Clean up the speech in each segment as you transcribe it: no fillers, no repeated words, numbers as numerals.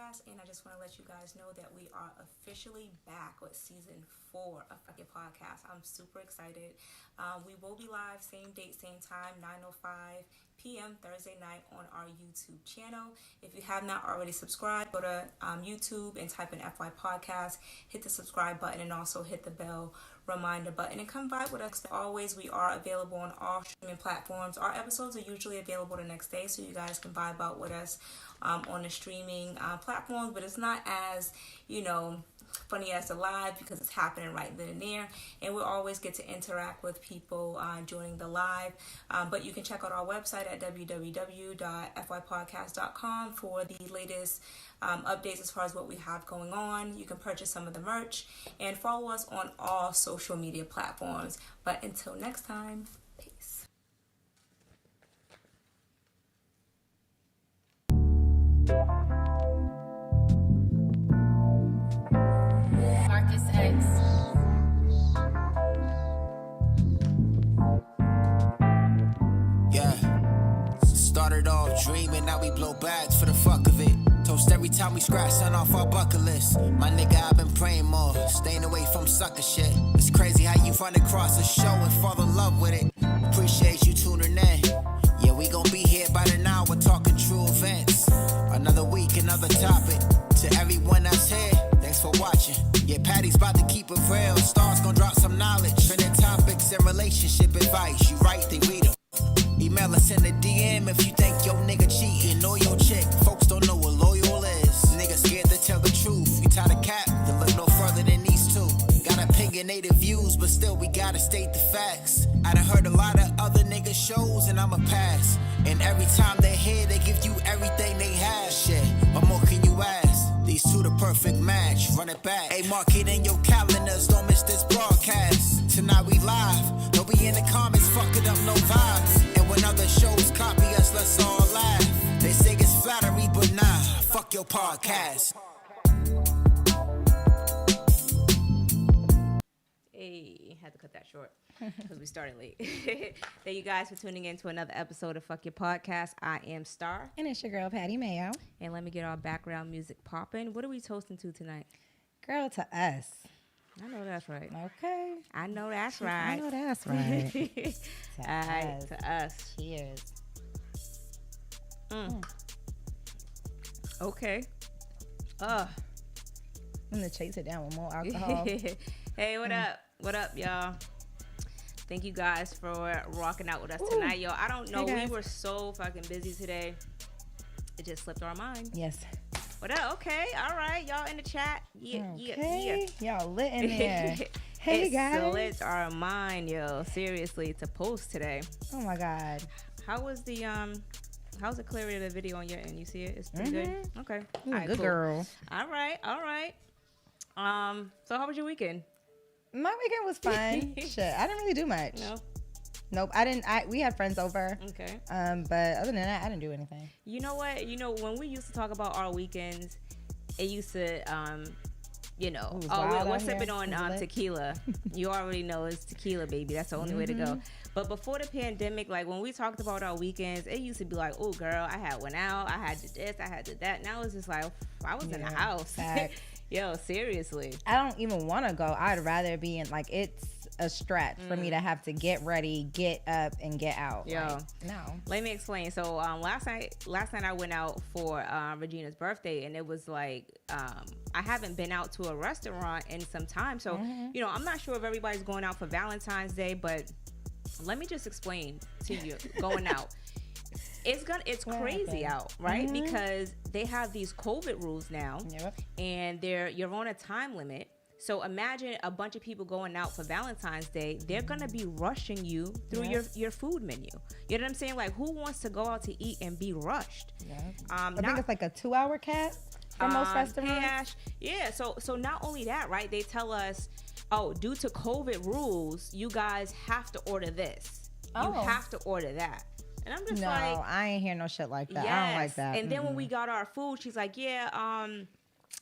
podcast, and I just want to let you guys know that we are officially back with season 4 of Fuck Your Podcast. I'm super excited. We will be live same date, same time, 9:05 p.m. Thursday night on our YouTube channel. If you have not already subscribed, go to YouTube and type in FY Podcast, hit the subscribe button, and also hit the bell reminder button, and come vibe with us. Always, we are available on all streaming platforms. Our episodes are usually available the next day, so you guys can vibe out with us on the streaming platforms, but it's not as, funny as the live because it's happening right then and there, and we'll always get to interact with people during the live, but you can check out our website at www.fypodcast.com for the latest updates as far as what we have going on. You can purchase some of the merch and follow us on all social media platforms. But until next time, peace. Marcus X. Yeah. Started off dreaming, now we blow bags for the fuck of it. Toast every time we scratch something off our bucket list. My nigga, I've been praying more, staying away from sucker shit. It's crazy how you run across a show and fall in love with it. Appreciate you tuning in. Yeah, we gon' be here by the hour talking true events. Another week, another topic. To everyone that's here, thanks for watching. Yeah, Patty's about to keep it real. Stars gon' drop some knowledge. Trending topics and relationship advice. You write, they read them. Email us in the DM if you think your nigga cheating or your chick. Folks don't know what loyal is. Niggas scared to tell the truth. You tie the cap, then look no further than these two. Got opinionated views, but still we gotta state the facts. I done heard a lot of other niggas shows and I'ma pass. And every time they're here, they give you everything they have. Shit, what more can you ask? These two the perfect match, run it back. Hey, mark it in your calendars, don't miss this broadcast. Tonight we live, don't be in the comments, fucking up no vibes. And when other shows copy us, let's all laugh. They say it's flattery, but nah, fuck your podcast. Hey, had to cut that short because we started late. Thank you guys for tuning in to another episode of Fuck Your Podcast. I am Star. And it's your girl, Patty Mayo. And let me get our background music popping. What are we toasting to tonight? Girl, to us. I know that's right. Okay. I know that's right. I know that's right. All right, to us. Cheers. Okay. I'm going to chase it down with more alcohol. Hey, what up? What up, y'all? Thank you guys for rocking out with us tonight, yo. I don't know. Hey, we were so fucking busy today. It just slipped our mind. Yes. What up? Okay. All right. Y'all in the chat. Yeah. Okay. Y'all lit in there. Hey, it guys. slipped our mind, yo. Seriously, to post today. Oh, my God. How was the, how's the clarity of the video on your end? You see it? It's pretty good? Okay. You're All right, good cool. girl. All right. So how was your weekend? My weekend was fun. Shit, I didn't really do much. No. Nope, I didn't. We had friends over. Okay. But other than that, I didn't do anything. You know what? When we used to talk about our weekends, it used to, we're sipping on tequila. You already know it's tequila, baby. That's the only way to go. But before the pandemic, like when we talked about our weekends, it used to be like, oh, girl, I had went out, I had did this, I had did that. Now it's just like, I was in the house. Yo, seriously. I don't even want to go. I'd rather be in, it's a stretch for me to have to get ready, get up, and get out. Yo. No. Let me explain. So last night I went out for Regina's birthday, and it was like, I haven't been out to a restaurant in some time. So, I'm not sure if everybody's going out for Valentine's Day, but let me just explain to you going out. It's crazy out, right? Because they have these COVID rules now, and you're on a time limit. So imagine a bunch of people going out for Valentine's Day. They're gonna be rushing you through your food menu. You know what I'm saying? Like, who wants to go out to eat and be rushed? I think it's like a 2-hour cap for most restaurants. Hey, Ash. Yeah. So not only that, right? They tell us, due to COVID rules, you guys have to order this. You have to order that. And I'm just like, no, I ain't hear no shit like that. Yes. I don't like that. And then when we got our food, she's like, the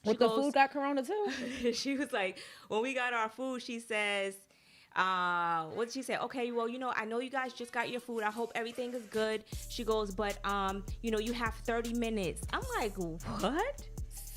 food got corona too? She was like, when we got our food, she says, what did she say? Okay, well, I know you guys just got your food. I hope everything is good. She goes, but, you have 30 minutes. I'm like, what?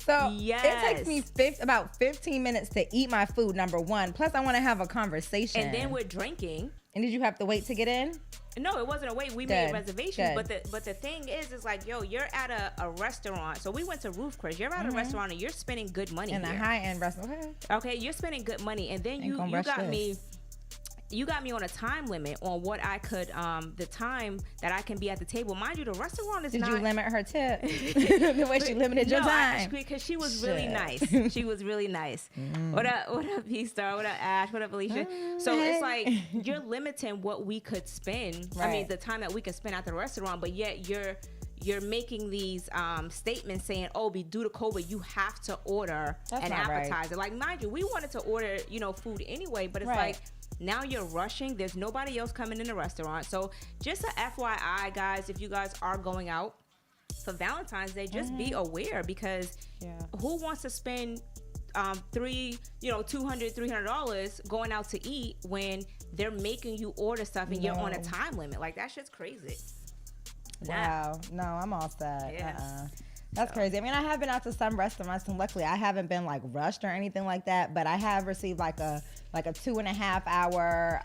So yes. it takes me about 15 minutes to eat my food, number one. Plus, I want to have a conversation. And then we're drinking. And did you have to wait to get in? No, it wasn't a wait. We made reservations. But the thing is like, yo, you're at a restaurant. So we went to Roof Chris. You're at a restaurant and you're spending good money in a high-end restaurant. Okay, you're spending good money. And then you got me... You got me on a time limit on what I could, the time that I can be at the table. Mind you, the restaurant is Did you limit her tip? The way she limited your time? Because she was really nice. She was really nice. What up, P-Star? What up, Ash? What up, Alicia? So it's like, you're limiting what we could spend. Right. I mean, the time that we could spend at the restaurant, but yet you're making these statements saying, oh, due to COVID, you have to order an appetizer. Right. Like, mind you, we wanted to order, food anyway, but it's like, now you're rushing. There's nobody else coming in the restaurant. So just a FYI, guys, if you guys are going out for Valentine's Day, just be aware, because who wants to spend $200, $300 going out to eat when they're making you order stuff and you're on a time limit? Like, that shit's crazy. Wow. No, I'm all set. Yeah. That's crazy. I mean, I have been out to some restaurants, and luckily I haven't been like rushed or anything like that, but I have received like a 2.5 hour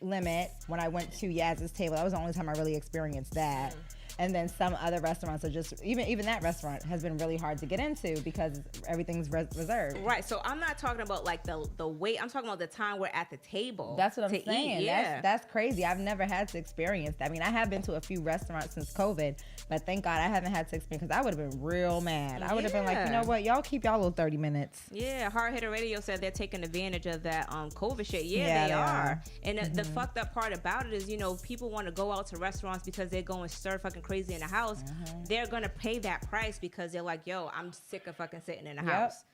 limit when I went to Yaz's table. That was the only time I really experienced that. And then some other restaurants are just, even that restaurant has been really hard to get into because everything's reserved. Right. So I'm not talking about like the wait. I'm talking about the time we're at the table. That's what I'm saying. Yeah. That's crazy. I've never had to experience that. I mean, I have been to a few restaurants since COVID, but thank God I haven't had to experience, because I would have been real mad. I would have been like, you know what? Y'all keep y'all little 30 minutes. Yeah. Hard Hitter Radio said they're taking advantage of that COVID shit. Yeah, they are. And the fucked up part about it is, people want to go out to restaurants because they're going stir fucking crazy in the house. They're gonna pay that price because they're like, yo, I'm sick of fucking sitting in the house.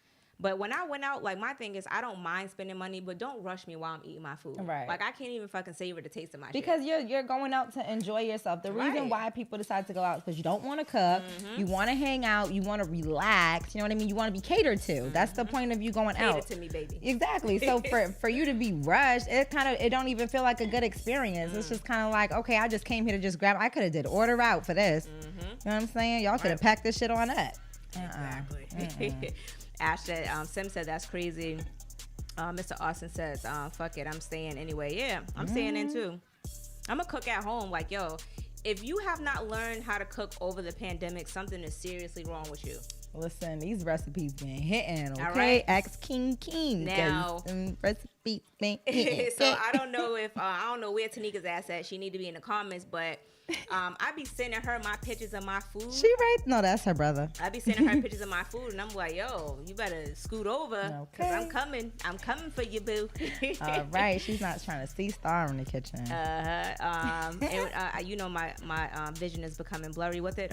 But when I went out, like, my thing is, I don't mind spending money, but don't rush me while I'm eating my food. Right. Like, I can't even fucking savor the taste of my shit. Because you're going out to enjoy yourself. The reason why people decide to go out is because you don't want to cook, you want to hang out, you want to relax, you know what I mean? You want to be catered to. That's the point of you going out. Catered to me, baby. Exactly. So for you to be rushed, it don't even feel like a good experience. It's just kind of like, okay, I just came here to just grab. I could have did order out for this. You know what I'm saying? Y'all could have packed this shit on up. Exactly. Ash said, Sim said that's crazy. Mr. Austin says, fuck it, I'm staying anyway. Yeah, I'm staying in too. I'm gonna cook at home. Like, yo, if you have not learned how to cook over the pandemic, something is seriously wrong with you. Listen, these recipes been hitting, okay? All right. Ask King. Now, recipes been hitting. So I don't know if, I don't know where Tanika's ass at. She need to be in the comments, but I be sending her my pictures of my food. She right? No, that's her brother. I be sending her pictures of my food, and I'm like, yo, you better scoot over, because I'm coming for you, boo. All right, she's not trying to see Star in the kitchen. And my vision is becoming blurry. What did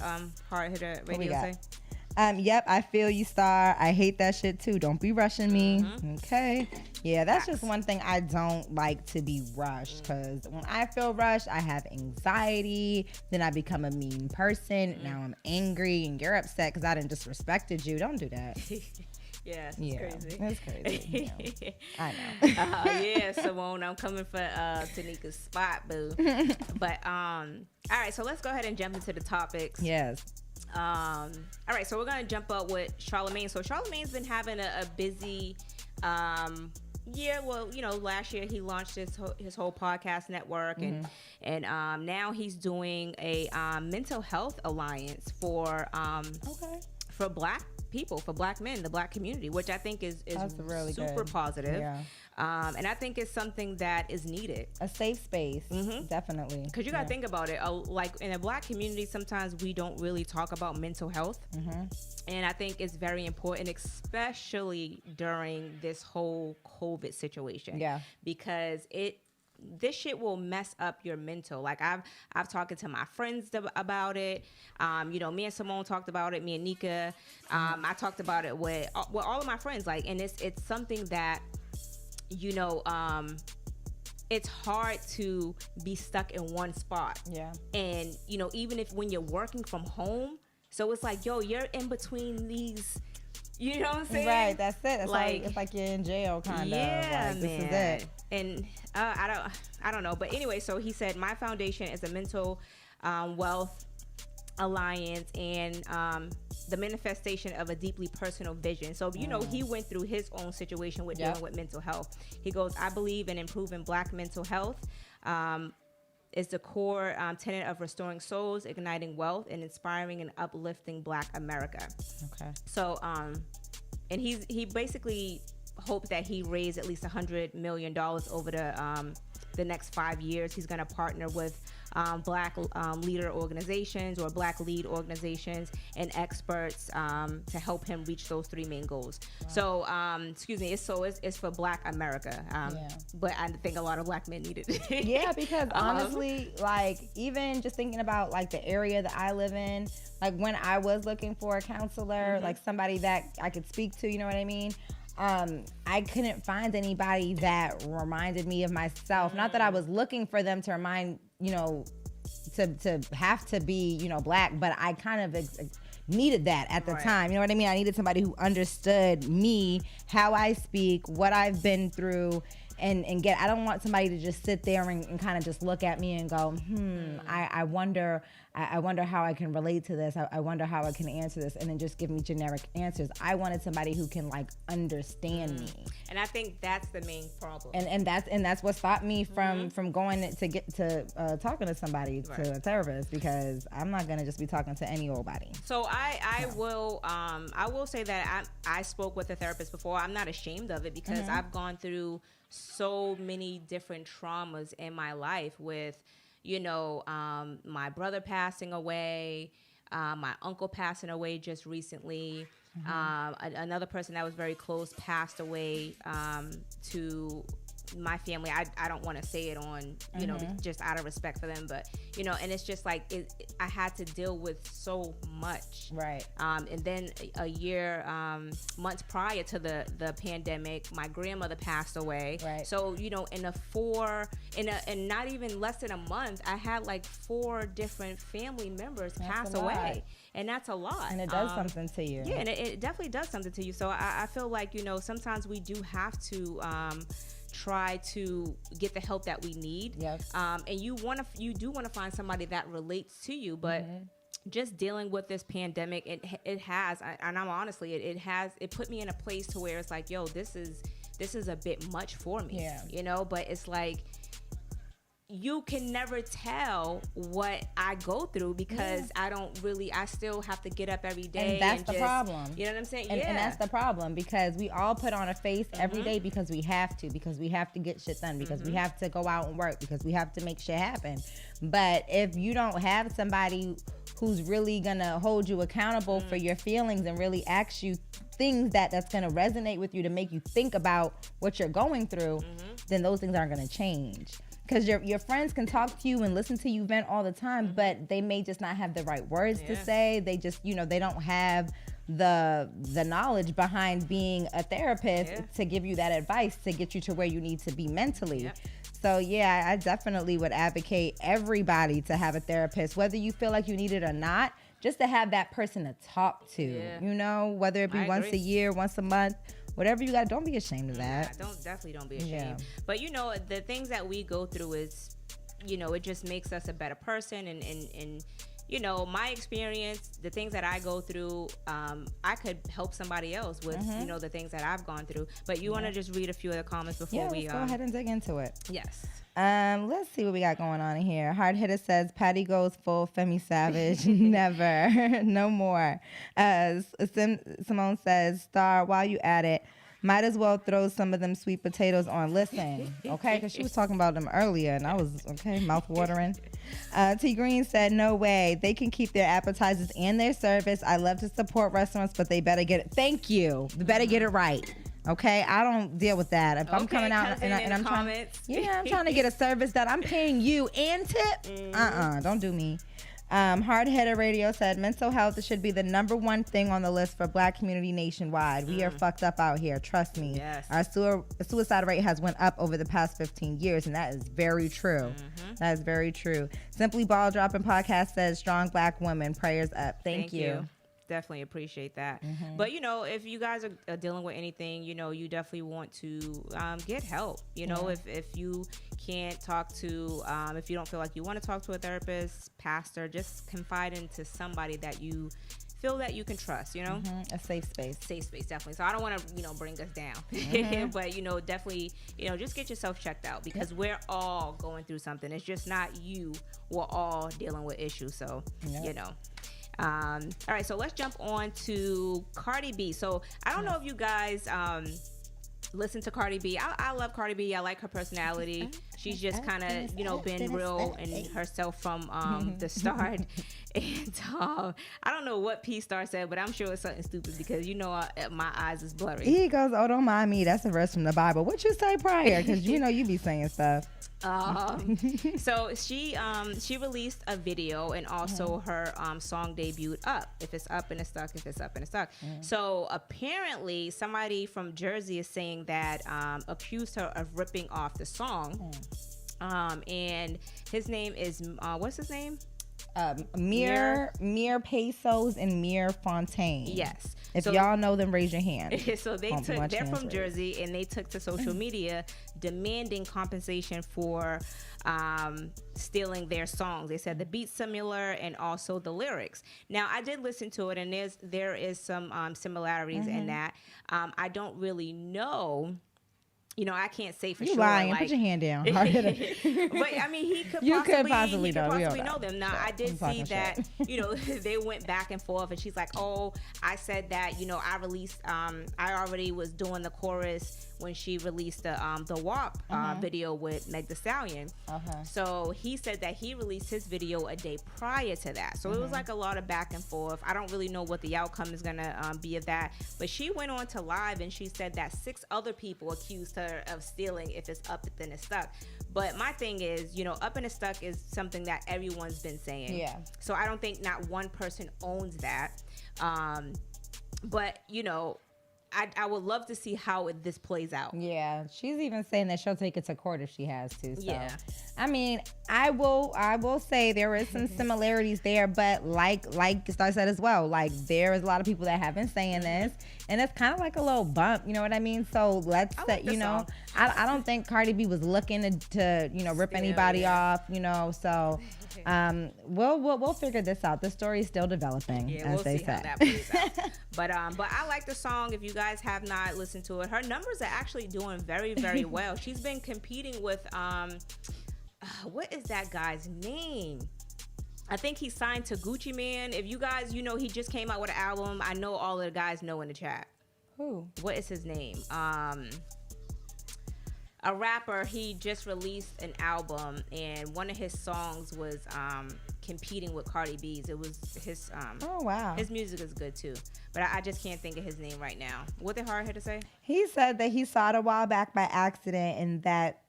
Hard Hitter Radio say? Yep, I feel you, Star. I hate that shit too. Don't be rushing me. Okay. Yeah, that's just one thing I don't like, to be rushed, because when I feel rushed, I have anxiety. Then I become a mean person. Now I'm angry and you're upset because I didn't disrespected you. Don't do that. Yeah, crazy. It's crazy. Yeah. I know. Yeah, Simone, I'm coming for Tanika's spot, boo. But all right, so let's go ahead and jump into the topics. Yes. All right, so we're gonna jump up with Charlamagne. So Charlamagne's been having a busy year. Well, last year he launched his whole podcast network, and now he's doing a mental health alliance for Black people, for Black men, the Black community, which I think is really super good. Positive. Yeah. And I think it's something that is needed. A safe space, definitely. Because you got to think about it. Like, in a Black community, sometimes we don't really talk about mental health. And I think it's very important, especially during this whole COVID situation. Yeah. Because this shit will mess up your mental. Like, I've talked to my friends about it. Me and Simone talked about it. Me and Nika. I talked about it with all of my friends. Like, and it's something that, it's hard to be stuck in one spot. Yeah. And, even if when you're working from home, so it's like, yo, you're in between these, you know what I'm saying? Right, that's it. It's like you're in jail, kind of. Yeah, like, man. This is it. And I don't know. But anyway, so he said, my foundation is a mental wealth alliance, and the manifestation of a deeply personal vision. So, you know, he went through his own situation with dealing with mental health. He goes, I believe in improving Black mental health. Is the core tenet of restoring souls, igniting wealth, and inspiring and uplifting Black America. Okay. So, and he basically hoped that he raised at least $100 million over the next 5 years. He's going to partner with Black leader organizations or Black lead organizations and experts to help him reach those 3 main goals. Wow. So, it's for Black America. But I think a lot of Black men need it. Yeah, because honestly, like, even just thinking about like the area that I live in, like when I was looking for a counselor, like somebody that I could speak to, you know what I mean? I couldn't find anybody that reminded me of myself. Not that I was looking for them to remind, you know, to have to be, you know, Black, but I kind of needed that at the time. You know what I mean? I needed somebody who understood me, how I speak, what I've been through, and get. I don't want somebody to just sit there and kind of just look at me and go, I wonder how I can relate to this. I wonder how I can answer this, and then just give me generic answers. I wanted somebody who can like understand me. And I think that's the main problem. And that's what stopped me from going to get to talking to somebody, to a therapist, because I'm not gonna just be talking to any old body. So I will say that I spoke with a therapist before. I'm not ashamed of it because I've gone through so many different traumas in my life with, you know, my brother passing away, my uncle passing away just recently. Another person that was very close passed away to my family. I don't want to say it on, you know, just out of respect for them, but, you know, and it's just like, I had to deal with so much. Right. And then a year, months prior to the pandemic, my grandmother passed away. Right. So, you know, in not even less than a month, I had like 4 different family members pass away. And that's a lot. And it does something to you. Yeah, and it definitely does something to you. So I feel like, you know, sometimes we do have to try to get the help that we need. Yes. And you do want to find somebody that relates to you, but just dealing with this pandemic, it has, and I'm honestly, it put me in a place to where it's like, yo, this is a bit much for me. Yeah. You know, but it's like, you can never tell what I go through because I still have to get up every day. And that's the problem. You know what I'm saying? And that's the problem, because we all put on a face every day because we have to get shit done, because we have to go out and work, because we have to make shit happen. But if you don't have somebody who's really gonna hold you accountable for your feelings and really ask you things that's gonna resonate with you to make you think about what you're going through, then those things aren't gonna change. Because your friends can talk to you and listen to you vent all the time, but they may just not have the right words to say. They just, you know, they don't have the knowledge behind being a therapist to give you that advice to get you to where you need to be mentally. Yep. So yeah, I definitely would advocate everybody to have a therapist, whether you feel like you need it or not, just to have that person to talk to, you know, whether it be once a year, once a month. Whatever you got, don't be ashamed of that. Definitely don't be ashamed. Yeah. But, you know, the things that we go through is, you know, it just makes us a better person. And you know, my experience, the things that I go through, I could help somebody else with, you know, the things that I've gone through. But you want to just read a few of the comments before we... let's go ahead and dig into it. Yes. Let's see what we got going on in here. Hard Hitter says, Patty goes full Femi Savage. Never. No more. Simone says, Star, while you at it, might as well throw some of them sweet potatoes on. Listen, okay? Because she was talking about them earlier, and I was, mouth watering. T Green said, no way. They can keep their appetizers and their service. I love to support restaurants, but they better get it. Thank you. They better get it right. Okay, I don't deal with that. If I'm coming out and I'm trying to get a service that I'm paying you and tip, don't do me. Hard Hitter Radio said, mental health should be the number one thing on the list for Black community nationwide. We are fucked up out here. Trust me. Yes. Our suicide rate has went up over the past 15 years, and that is very true. That is very true. Simply Ball Dropping Podcast says, strong Black women. Prayers up. Thank you. Definitely appreciate that. But, you know, if you guys are dealing with anything, you know, you definitely want to get help. You know, if you can't talk to, if you don't feel like you want to talk to a therapist, pastor, just confide into somebody that you feel that you can trust, you know? Mm-hmm. A safe space. Safe space, definitely. So I don't want to, bring us down. But, definitely, just get yourself checked out, because we're all going through something. It's just not you. We're all dealing with issues. So, all right, so let's jump on to Cardi B. So I don't know if you guys listen to Cardi B. I love Cardi B. I like her personality. She's just kind of, been real and herself from the start. And I don't know what P Star said, but I'm sure it's something stupid, because my eyes is blurry. He goes, "Oh, don't mind me. That's a verse from the Bible." What you say prior? Because you be saying stuff. So she released a video, and also her song debuted Up. If it's up and it's stuck, if it's up and it's stuck. So apparently somebody from Jersey is saying that accused her of ripping off the song. And his name is what's his name? Mir Pesos and Mir Fontaine. Yes. If y'all know them, raise your hand. So they're from Jersey, and they took to social media demanding compensation for stealing their songs. They said the beat's similar and also the lyrics. Now, I did listen to it, and there is some similarities in that. I don't really know. I can't say for sure. You lying. Put your hand down. But, I mean, he could possibly know them. Now, I did see that, they went back and forth, and she's like, "Oh, I said that, I released, I already was doing the chorus when she released the WAP video with Meg Thee Stallion." So he said that he released his video a day prior to that. So it was like a lot of back and forth. I don't really know what the outcome is going to be of that. But she went on to live, and she said that 6 other people accused her of stealing. If it's up, then it's stuck. But my thing is, up and it's stuck is something that everyone's been saying. Yeah. So I don't think not one person owns that. But, I would love to see how this plays out. Yeah, she's even saying that she'll take it to court if she has to. So. Yeah. I mean, I will say there is some similarities there, but like Star said as well, like there is a lot of people that have been saying this, and it's kind of like a little bump, you know what I mean? So let's say, I don't think Cardi B was looking to rip anybody off, so we'll figure this out. The story is still developing, as we'll they see say. How that plays out. But I like the song. If you guys have not listened to it, her numbers are actually doing very, very well. She's been competing with what is that guy's name? I think he signed to Gucci Mane. If you guys, he just came out with an album. I know all of the guys know in the chat. Who? What is his name? A rapper. He just released an album, and one of his songs was competing with Cardi B's. It was his. Oh wow. His music is good too, but I just can't think of his name right now. What did Hard had to say? He said that he saw it a while back by accident, and that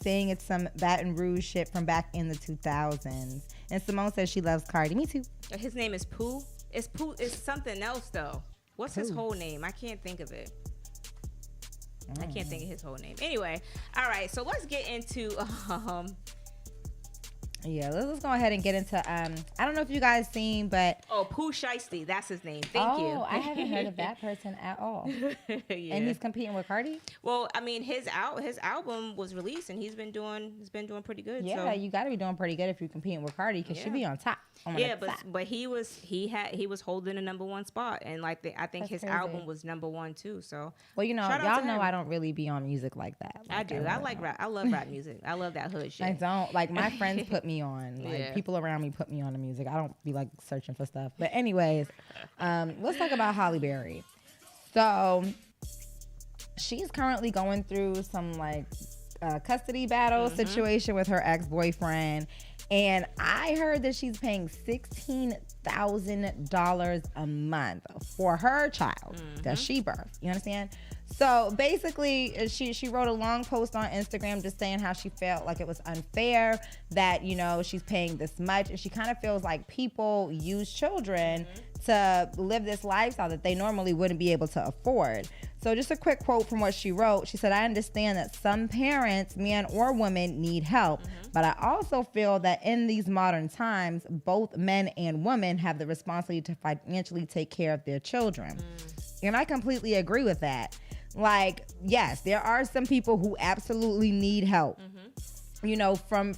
saying it's some Baton Rouge shit from back in the 2000s. And Simone says she loves Cardi. Me too. His name is Pooh. It's something else though. What's his whole name? I can't think of it. I can't think of his whole name. Anyway, all right. So let's get into Yeah, let's go ahead and get into I don't know if you guys seen, but Pooh Shiesty, that's his name. Thank you. Oh, I haven't heard of that person at all. Yeah. And he's competing with Cardi? Well, I mean, his album was released, and he's been doing pretty good. Yeah, so. You got to be doing pretty good if you're competing with Cardi, because she be on top. But he was holding a number 1 spot, and I think that's his crazy. Album was number 1 too. So y'all know I don't really be on music like that. I do. I like rap. I love rap music. I love that hood shit. I don't my friends put me on. People around me put me on the music. I don't be searching for stuff. But anyways, let's talk about Halle Berry. So she's currently going through some custody battle situation with her ex-boyfriend. And I heard that she's paying $16,000 a month for her child that she birthed. You understand? So basically, she wrote a long post on Instagram just saying how she felt like it was unfair that, she's paying this much. And she kind of feels like people use children to live this lifestyle that they normally wouldn't be able to afford. So just a quick quote from what she wrote. She said, "I understand that some parents, man or woman, need help, but I also feel that in these modern times, both men and women have the responsibility to financially take care of their children." And I completely agree with that. Yes, there are some people who absolutely need help. you know, from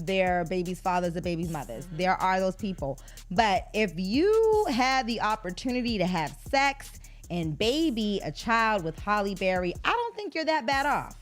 their baby's fathers or baby's mothers. Mm-hmm. There are those people. But if you had the opportunity to have sex and baby a child with Halle Berry, I don't think you're that bad off.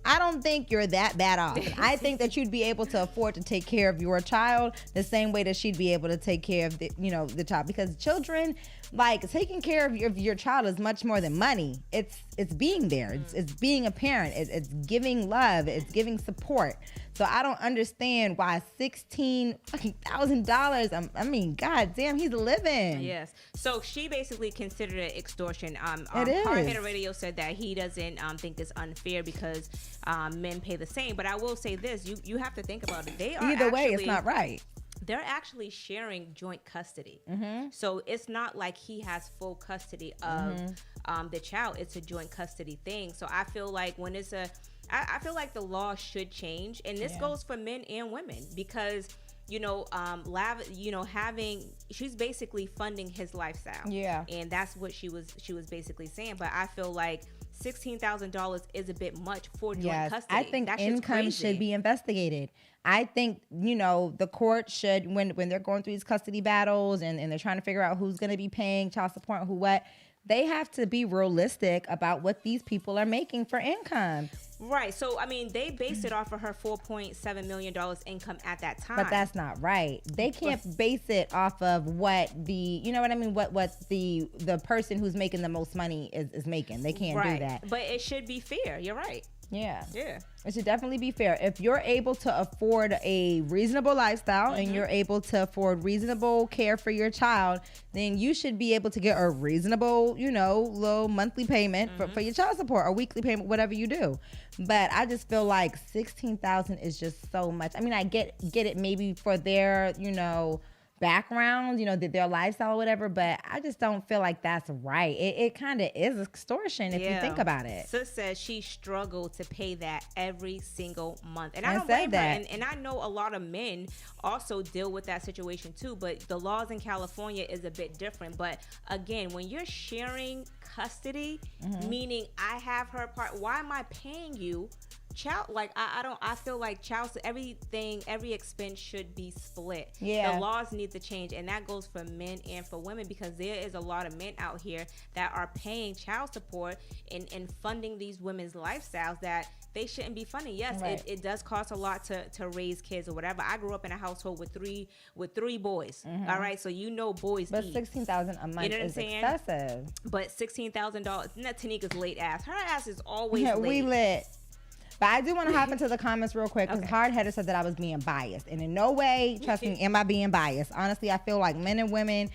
I don't think you're that bad off. And I think that you'd be able to afford to take care of your child the same way that she'd be able to take care of the, you know, the child. Because children, like, taking care of your child is much more than money. It's being there. It's being a parent. It's giving love. It's giving support. So I don't understand why $16,000. I mean, God damn, he's living. Yes. So she basically considered it extortion. It is. Hard Hitter Radio said that he doesn't think it's unfair because men pay the same. But I will say this: you have to think about it. They are either way, it's not right. They're actually sharing joint custody. Mm-hmm. So it's not like he has full custody of the child. It's a joint custody thing. So I feel like when it's I feel like the law should change, and this goes for men and women because she's basically funding his lifestyle. Yeah, and that's what she was basically saying. But I feel like $16,000 is a bit much for joint custody. I think income should be investigated. I think, the court should, when they're going through these custody battles and they're trying to figure out who's going to be paying child support and who what, they have to be realistic about what these people are making for income. Right. So, I mean, they based it off of her $4.7 million income at that time. But that's not right. They can't base it off of what the person who's making the most money is making. They can't do that. But it should be fair. You're right. Yeah. It should definitely be fair. If you're able to afford a reasonable lifestyle and you're able to afford reasonable care for your child, then you should be able to get a reasonable, little monthly payment for your child support or weekly payment, whatever you do. But I just feel like $16,000 is just so much. I mean, I get it maybe for their, background, their lifestyle or whatever, but I just don't feel like that's right. It kind of is extortion if you think about it. Sis says she struggled to pay that every single month. And I don't blame her. And I know a lot of men also deal with that situation too, but the laws in California is a bit different. But again, when you're sharing custody, meaning I have her part, why am I paying you? I feel like every expense should be split. The laws need to change, and that goes for men and for women, because there is a lot of men out here that are paying child support and funding these women's lifestyles that they shouldn't be funding. Yes, it does cost a lot to raise kids or whatever. I grew up in a household with three boys. All right, so boys. But $16,000 a month is excessive. But $16,000. Tanika's late ass. Her ass is always late. We lit. But I do want to hop into the comments real quick because Hard Header said that I was being biased. And in no way, trust me, am I being biased. Honestly, I feel like men and women,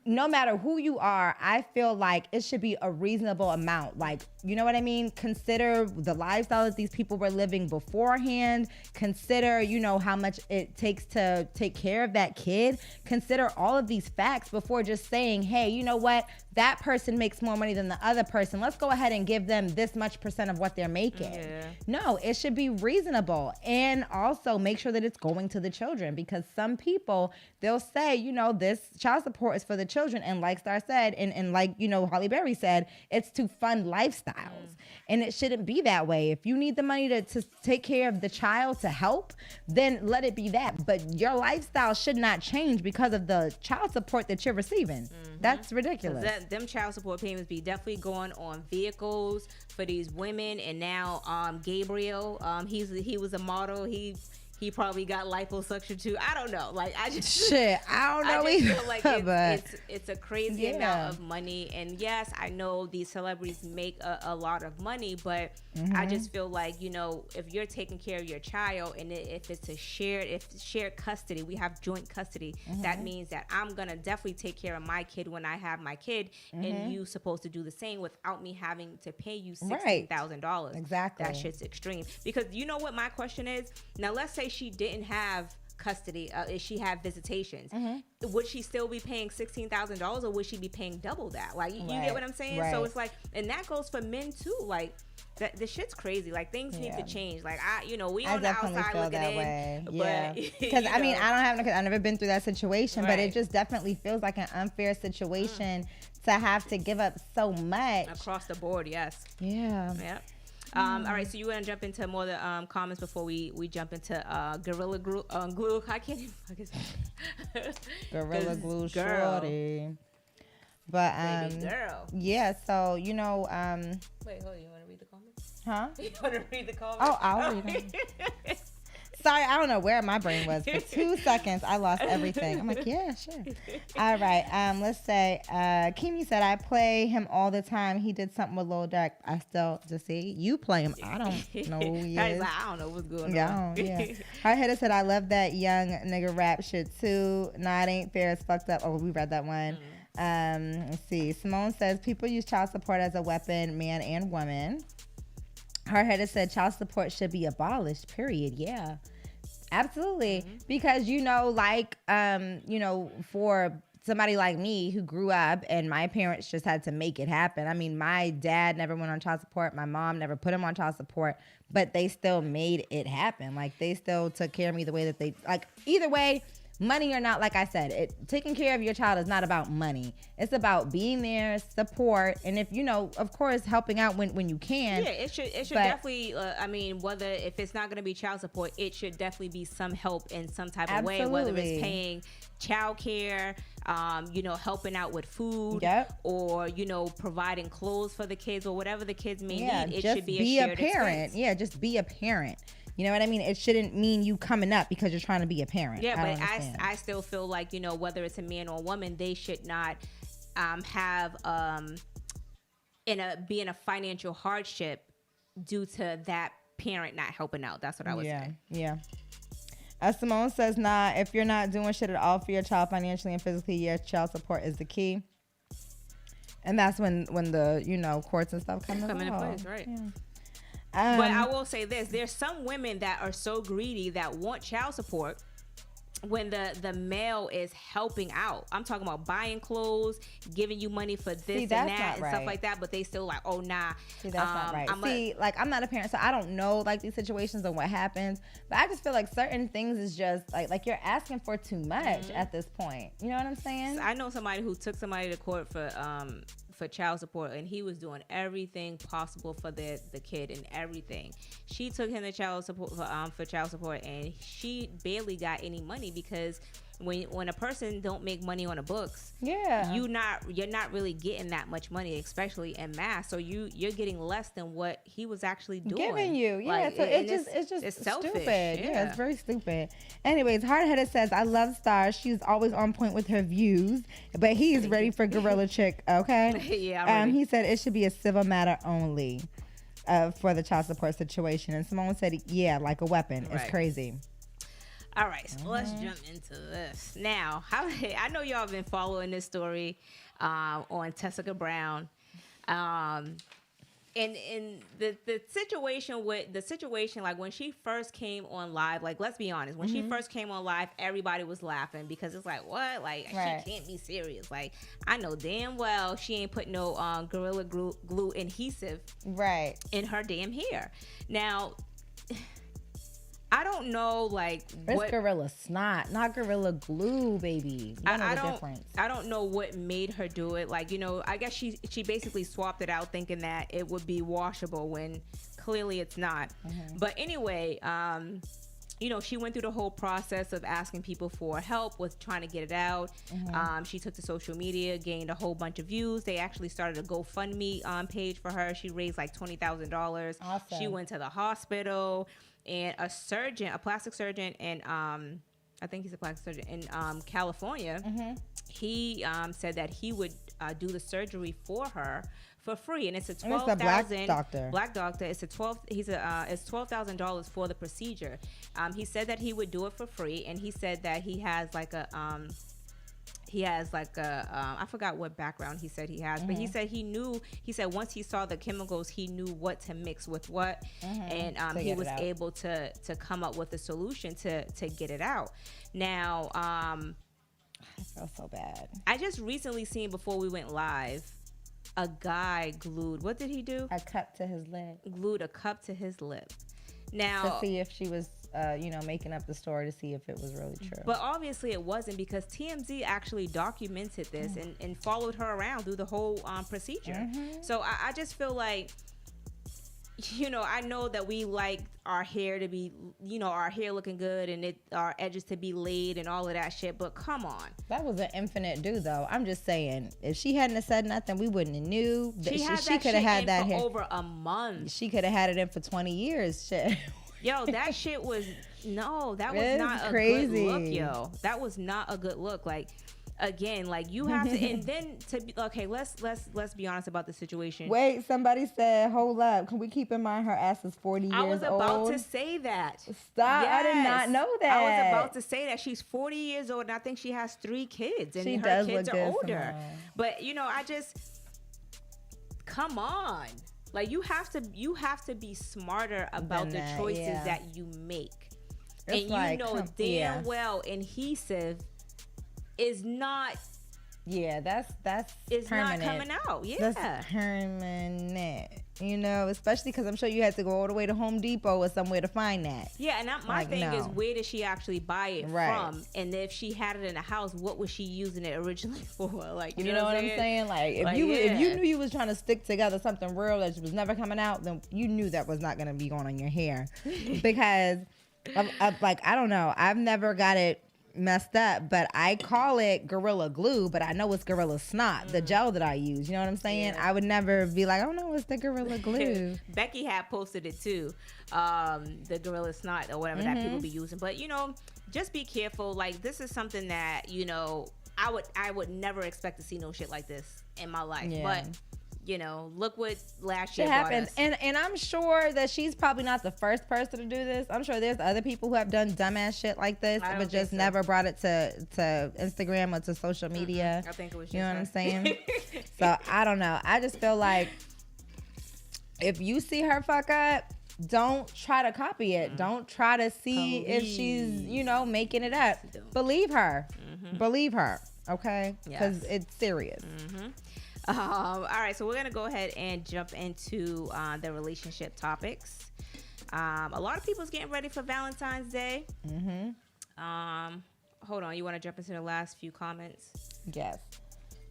no matter who you are, I feel like it should be a reasonable amount. Like, you know what I mean? Consider the lifestyle that these people were living beforehand. Consider, how much it takes to take care of that kid. Consider all of these facts before just saying, hey, you know what? That person makes more money than the other person. Let's go ahead and give them this much % of what they're making. Yeah. No, it should be reasonable. And also make sure that it's going to the children, because some people, they'll say, this child support is for the children. And like Star said, and like, Halle Berry said, it's to fund lifestyles. And it shouldn't be that way. If you need the money to take care of the child to help, then let it be that. But your lifestyle should not change because of the child support that you're receiving. That's ridiculous. Them child support payments be definitely going on vehicles for these women. And now Gabriel, he was a model. He probably got liposuction too. I don't know. Like, I don't know I just feel like it's a crazy amount of money. And yes, I know these celebrities make a lot of money, but I just feel like, if you're taking care of your child and if it's shared custody, we have joint custody, that means that I'm going to definitely take care of my kid when I have my kid, and you supposed to do the same without me having to pay you $16,000. Exactly. That shit's extreme. Because you know what my question is? Now, let's say she didn't have custody, she had visitations, would she still be paying $16,000, or would she be paying double that? Like, you get what I'm saying? So it's like, and that goes for men too. Like, the shit's crazy. Like, things need to change. Like, we on the outside looking in. Yeah, because I mean, I've never been through that situation, but it just definitely feels like an unfair situation to have to give up so much across the board. Yes. Yeah. Yep. All right, so you want to jump into more of the comments before we jump into Gorilla Glue? I can't even fucking say Gorilla Glue Shorty. But baby girl. Yeah, so Wait, hold on, you want to read the comments? Huh? You want to read the comments? Oh, I'll read them. Sorry, I don't know where my brain was. For 2 seconds, I lost everything. I'm like, yeah, sure. All right, let's say, Kimi said, I play him all the time. He did something with Lil Durk. I still, just see, you play him. I don't know who he is. I don't know what's going on. Yeah. Hardheaded said, I love that young nigga rap shit too. Nah, it ain't fair. It's fucked up. Oh, we read that one. Let's see. Simone says, people use child support as a weapon, man and woman. Hardheaded said child support should be abolished, period. Yeah, absolutely. Because, for somebody like me who grew up and my parents just had to make it happen. I mean, my dad never went on child support. My mom never put him on child support, but they still made it happen. Like, they still took care of me the way that they, like, either way, money or not, like I said, taking care of your child is not about money. It's about being there, support, and if of course, helping out when you can. Yeah, it should definitely. If it's not going to be child support, it should definitely be some help in some type of way. Whether it's paying child care, helping out with food, or providing clothes for the kids or whatever the kids may need. It should be a shared parent. expense. Yeah, just be a parent. You know what I mean? It shouldn't mean you coming up because you're trying to be a parent. Yeah, but I still feel like, whether it's a man or a woman, they should not be in a financial hardship due to that parent not helping out. That's what I would say. Yeah. Simone says, nah, if you're not doing shit at all for your child financially and physically, your child support is the key. And that's when the courts and stuff come into place, right? Yeah. But I will say this: there's some women that are so greedy that want child support when the male is helping out. I'm talking about buying clothes, giving you money for this and that and stuff like that, but they still like, oh nah. See, that's not right. I'm not a parent, so I don't know these situations and what happens, but I just feel like certain things is just like you're asking for too much at this point. You know what I'm saying? So I know somebody who took somebody to court for child support, and he was doing everything possible for the kid and everything. She took him to child support for child support, and she barely got any money because when a person don't make money on the books, you're not really getting that much money, especially in mass. So you're getting less than what he was actually doing. Giving you, so it's selfish. Stupid. Yeah, it's very stupid. Anyways, Hardheaded says, I love Star. She's always on point with her views, but he's ready for Gorilla Chick. Okay. Yeah. He said it should be a civil matter only for the child support situation, and Simone said, like a weapon. Right. It's crazy. All right, so let's jump into this. Now, I know y'all have been following this story on Tessica Brown. And the situation, like when she first came on live, like let's be honest, when she first came on live, everybody was laughing because it's like, what? Like, she can't be serious. Like, I know damn well she ain't put no Gorilla Glue adhesive in her damn hair. Now, I don't know, like, it's Gorilla Snot, not Gorilla Glue, baby. I don't know what made her do it. Like, I guess she basically swapped it out thinking that it would be washable when clearly it's not. But anyway, she went through the whole process of asking people for help with trying to get it out. She took to social media, gained a whole bunch of views. They actually started a GoFundMe page for her. She raised like $20,000. Awesome. She went to the hospital. And a plastic surgeon, and I think he's a plastic surgeon in California, he said that he would do the surgery for her for free, and it's a $12,000 black doctor. It's $12,000 for the procedure. He said that he would do it for free, and he said that he has like a I forgot what background he said he has, but he said once he saw the chemicals, he knew what to mix with what, and he was able to come up with a solution to get it out. Now, I feel so bad. I just recently seen, before we went live, a guy glued, what did he do? A cup to his lip. Glued a cup to his lip. Now, to see if she was making up the story to see if it was really true. But obviously it wasn't, because TMZ actually documented this and followed her around through the whole procedure. So I just feel like, you know, I know that we like our hair to be, you know, our hair looking good and our edges to be laid and all of that shit, but come on. That was an infinite do, though. I'm just saying, if she hadn't have said nothing, we wouldn't have knew. She could have had that hair for over a month. She could have had it in for 20 years. Shit. Yo, that shit was not a good look, yo. That was not a good look. Like, again, like you have to, and then let's be honest about the situation. Wait, somebody said, hold up, can we keep in mind her ass is 40 years old? I was about to say that. Stop, yes. I did not know that. I was about to say that she's 40 years old, and I think she has 3 kids, and her kids are older. But you know, come on. Like you have to be smarter about the choices that you make. It's and like, you know damn well adhesive is not. Yeah, that's it's permanent. Not coming out. Yeah, that's permanent. You know, especially because I'm sure you had to go all the way to Home Depot or somewhere to find that. Yeah, and my thing is, where did she actually buy it from? And if she had it in the house, what was she using it originally for? Like, you know what I'm saying? Like, if you knew you was trying to stick together something real that was never coming out, then you knew that was not going to be going on your hair. Because, I don't know, I've never got it messed up, but I call it Gorilla Glue, but I know it's Gorilla Snot, the gel that I use. You know what I'm saying? I would never be like, oh no, it's the Gorilla Glue. Becky had posted it too, the Gorilla Snot or whatever that people be using. But you know, just be careful. Like, this is something that, you know, I would never expect to see no shit like this in my life. But you know, look what last year happened. And I'm sure that she's probably not the first person to do this. I'm sure there's other people who have done dumbass shit like this, but just never brought it to Instagram or to social media. I think it was just you know what I'm saying? So I don't know. I just feel like if you see her fuck up, don't try to copy it. Don't try to see if she's, you know, making it up. Believe her. Believe her. Okay? Because it's serious. All right, so we're gonna go ahead and jump into the relationship topics. A lot of people's getting ready for Valentine's Day. Hold on, you want to jump into the last few comments? Yes.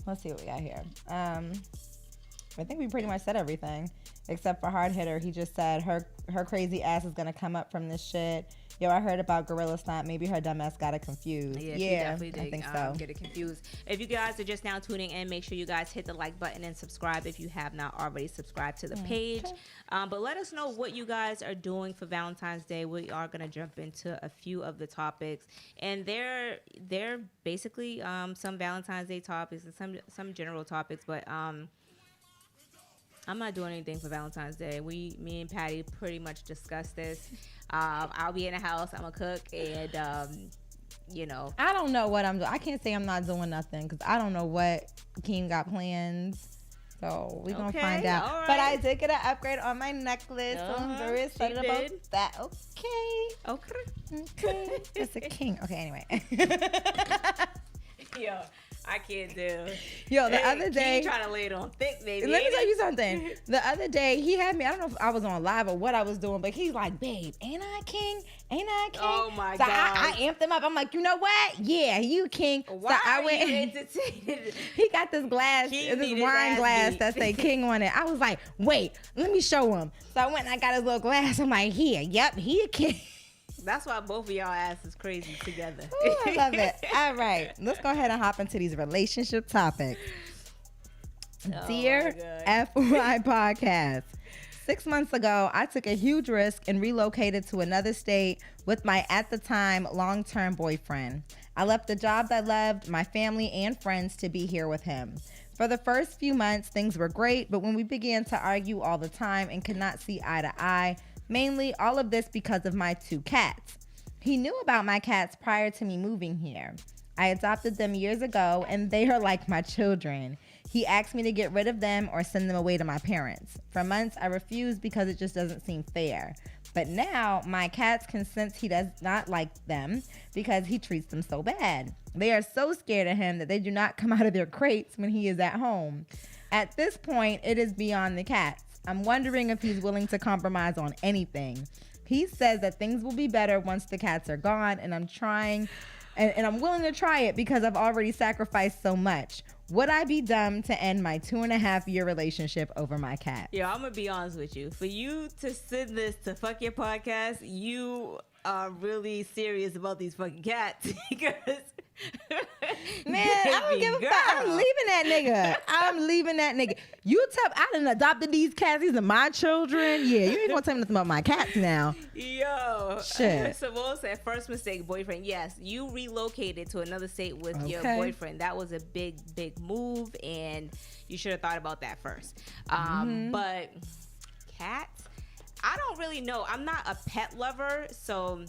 Let's see what we got here. I think we pretty much said everything except for Hard Hitter. He just said her crazy ass is gonna come up from this shit. Yo, I heard about Gorilla Snot. Maybe her dumbass got it confused. Yeah, she definitely did. I think so. Get it confused. If you guys are just now tuning in, make sure you guys hit the like button and subscribe if you have not already subscribed to the page. But let us know what you guys are doing for Valentine's Day. We are going to jump into a few of the topics. And they're basically some Valentine's Day topics and some general topics. But I'm not doing anything for Valentine's Day. Me and Patty pretty much discussed this. I'll be in the house. I'm gonna cook, and you know, I don't know what I'm doing. I can't say I'm not doing nothing because I don't know what Keem got plans. So we're gonna find out. Right. But I did get an upgrade on my necklace, so I'm very excited about that. Okay. It's a king. Okay, anyway. Yo, I can't do. Yo, the other day, trying to lay it on thick, baby. Let me tell you something. The other day, he had me. I don't know if I was on live or what I was doing, but he's like, "Babe, ain't I king? Ain't I king?" Oh my God! I amped him up. I'm like, you know what? Yeah, you king. Why so I went. Are you entertained? He got this glass, this wine glass that say king on it. I was like, wait, let me show him. So I went and I got his little glass. I'm like, here, yep, he a king. That's why both of y'all asses crazy together. Ooh, I love it. All right, let's go ahead and hop into these relationship topics. Dear FY Podcast, 6 months ago, I took a huge risk and relocated to another state with my, at the time, long-term boyfriend. I left the job I loved, my family and friends to be here with him. For the first few months, things were great, but when we began to argue all the time and could not see eye to eye, mainly all of this because of my 2 cats. He knew about my cats prior to me moving here. I adopted them years ago and they are like my children. He asked me to get rid of them or send them away to my parents. For months, I refused because it just doesn't seem fair. But now my cats can sense he does not like them because he treats them so bad. They are so scared of him that they do not come out of their crates when he is at home. At this point, it is beyond the cats. I'm wondering if he's willing to compromise on anything. He says that things will be better once the cats are gone, and I'm trying, and I'm willing to try it because I've already sacrificed so much. Would I be dumb to end my 2.5-year relationship over my cat? Yo, I'm gonna be honest with you. For you to send this to Fuck Your Podcast, you are really serious about these fucking cats. Because man, I don't give a fuck. I'm leaving that nigga. You tell I done adopted these cats. These are my children. Yeah, you ain't gonna tell me nothing about my cats now. Yo, shit. Simone said, first mistake, boyfriend. Yes, you relocated to another state with your boyfriend. That was a big move, and you should have thought about that first. But cats, I don't really know. I'm not a pet lover, so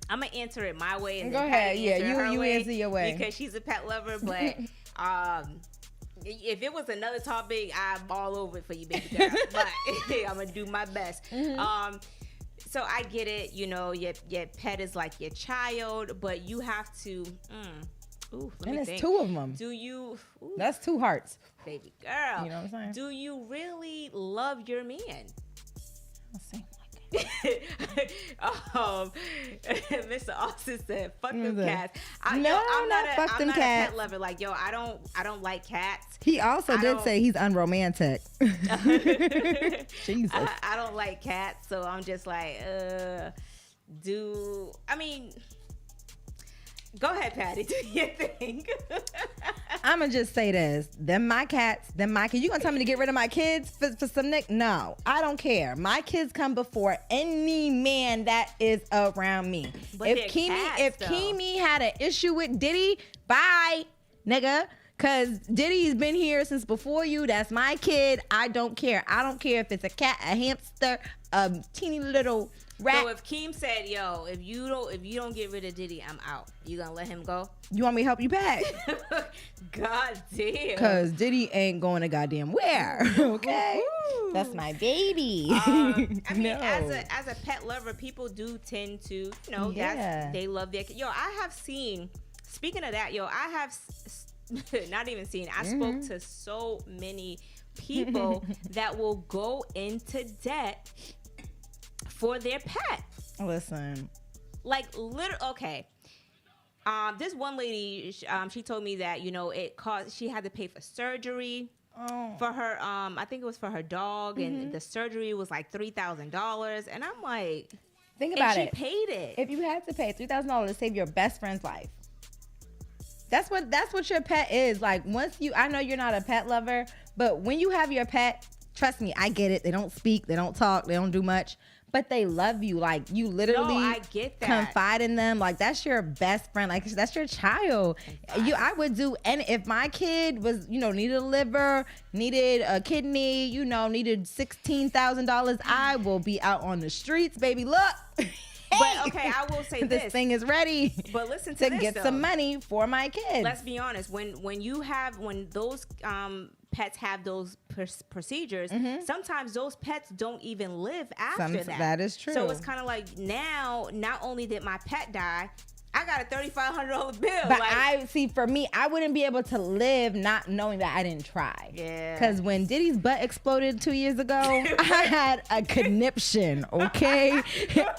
I'm gonna answer it my way. And go ahead. Yeah, you answer your way because she's a pet lover. But if it was another topic, I'm all over it for you, baby girl. But I'm gonna do my best. So I get it. You know, your pet is like your child, but you have to. And it's two of them. Do you? That's 2 hearts, baby girl. You know what I'm saying? Do you really love your man? Mr. Austin said, "Fuck them cats." I'm not a pet lover. Like, yo, I don't like cats. He also did say he's unromantic. Jesus, I don't like cats, so I'm just like, go ahead, Patty, do your thing. I'ma just say this. Them my cats. You gonna tell me to get rid of my kids for some nick? No, I don't care. My kids come before any man that is around me. But if Kimi had an issue with Diddy, bye, nigga. Cause Diddy's been here since before you. That's my kid. I don't care. I don't care if it's a cat, a hamster, a teeny little rat. So if Keem said, "Yo, if you don't get rid of Diddy, I'm out," you gonna let him go? You want me to help you pack? God damn. Cause Diddy ain't going to goddamn where. Okay, that's my baby. As a pet lover, people do tend to, they love their. Yo, I have seen. Speaking of that, I have. Not even seen. I spoke to so many people that will go into debt for their pet. Listen, like okay. This one lady, she told me that it cost. She had to pay for surgery for her. I think it was for her dog, and the surgery was like $3,000. And I'm like, think about it. She paid it. If you had to pay $3,000 to save your best friend's life. That's what your pet is. Like, I know you're not a pet lover, but when you have your pet, trust me, I get it. They don't speak, they don't talk, they don't do much, but they love you. Like, you literally I get that. Confide in them. Like, that's your best friend. Like, that's your child. I would do, and if my kid was, needed a liver, needed a kidney, needed $16,000, I will be out on the streets, baby. Look. But okay, I will say this thing is ready. But listen to this, get some money for my kids. Let's be honest. When those pets have those procedures, sometimes those pets don't even live after that. That is true. So it's kind of like, now, not only did my pet die, I got a $3,500 bill. But for me, I wouldn't be able to live not knowing that I didn't try. Yeah. Because when Diddy's butt exploded 2 years ago, I had a conniption, okay?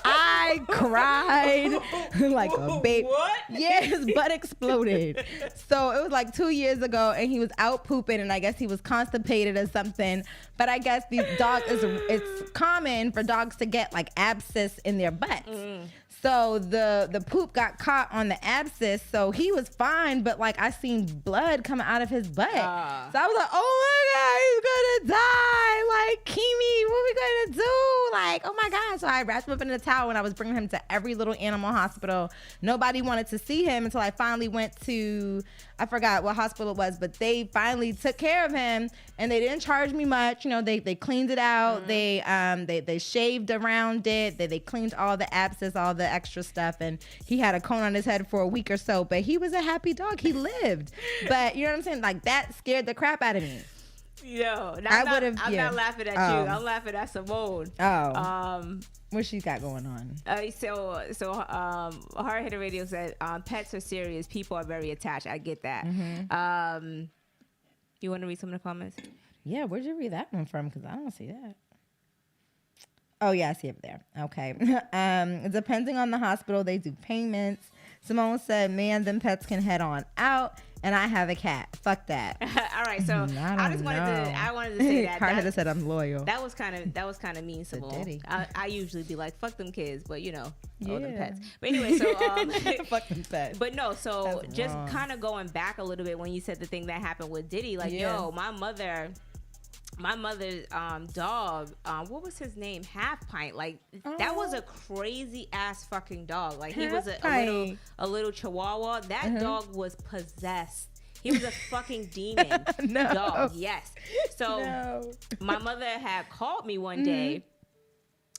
I cried like a baby. What? Yeah, his butt exploded. So it was like 2 years ago, and he was out pooping, and I guess he was constipated or something. But I guess these dogs, it's common for dogs to get like abscess in their butts. So the poop got caught on the abscess, so he was fine, but like I seen blood coming out of his butt. So I was like, oh my God, he's gonna die. Like, Kimi, what are we gonna do? Like, oh my God. So I wrapped him up in a towel and I was bringing him to every little animal hospital. Nobody wanted to see him until I finally went to, I forgot what hospital it was, but they finally took care of him and they didn't charge me much. They cleaned it out. They shaved around it. They cleaned all the abscess, all the extra stuff, and he had a cone on his head for a week or so, but he was a happy dog. He lived. But you know what I'm saying? Like, that scared the crap out of me. Yo, I'm not laughing at you. I'm laughing at Simone. What she got going on? Hard Hitter Radio said, pets are serious. People are very attached. I get that. You want to read some of the comments? Yeah, where'd you read that one from? Because I don't see that. Oh, yeah, I see it there. Okay. Depending on the hospital, they do payments. Simone said, man, them pets can head on out. and I have a cat. Fuck that. All right, so I wanted to say that. Cardi had said I'm loyal. That was kind of mean, Simone. I usually be like, fuck them kids, but you know, all them pets. But anyway, so fuck them pets. But no, so that's just kind of going back a little bit when you said the thing that happened with Diddy, like yo, my mother's dog, what was his name? Half Pint. Like that was a crazy ass fucking dog. Like he was a little chihuahua. That dog was possessed. He was a fucking demon dog. Yes. So my mother had called me one day.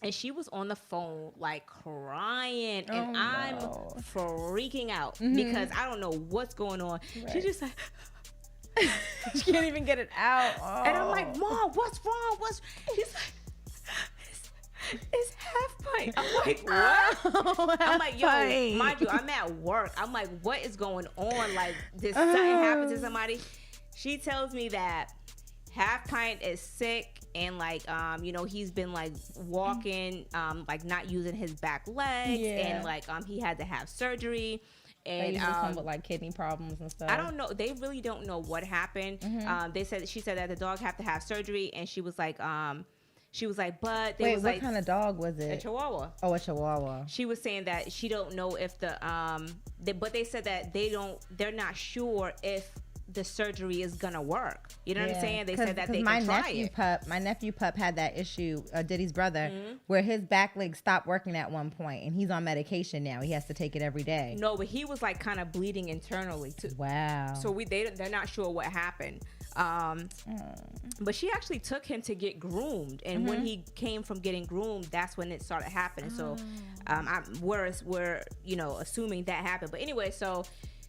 And she was on the phone like crying, and I'm freaking out because I don't know what's going on. Right. She's just like, she can't even get it out. And I'm like, Mom, what's wrong? She's like, it's Half Pint. I'm like, what? I'm like, yo, mind you, I'm at work. I'm like, what is going on? Like, did something happen to somebody? She tells me that Half Pint is sick. And like, you know, he's been like walking, like not using his back legs, and like, he had to have surgery. And they come with like kidney problems and stuff. I don't know. They really don't know what happened. She said that the dog had to have surgery, and she was like, but wait, was what kind of dog was it? A Chihuahua. Oh, a Chihuahua. She was saying that she don't know if but they said that they're not sure if the surgery is gonna work. You know what I'm saying? They said that they can try it. My nephew pup had that issue, Diddy's brother, where his back leg stopped working at one point, and he's on medication now. He has to take it every day. No, but he was like kind of bleeding internally too. Wow. So they're not sure what happened. But she actually took him to get groomed, and when he came from getting groomed, that's when it started happening. So we're you know, assuming that happened. But anyway, so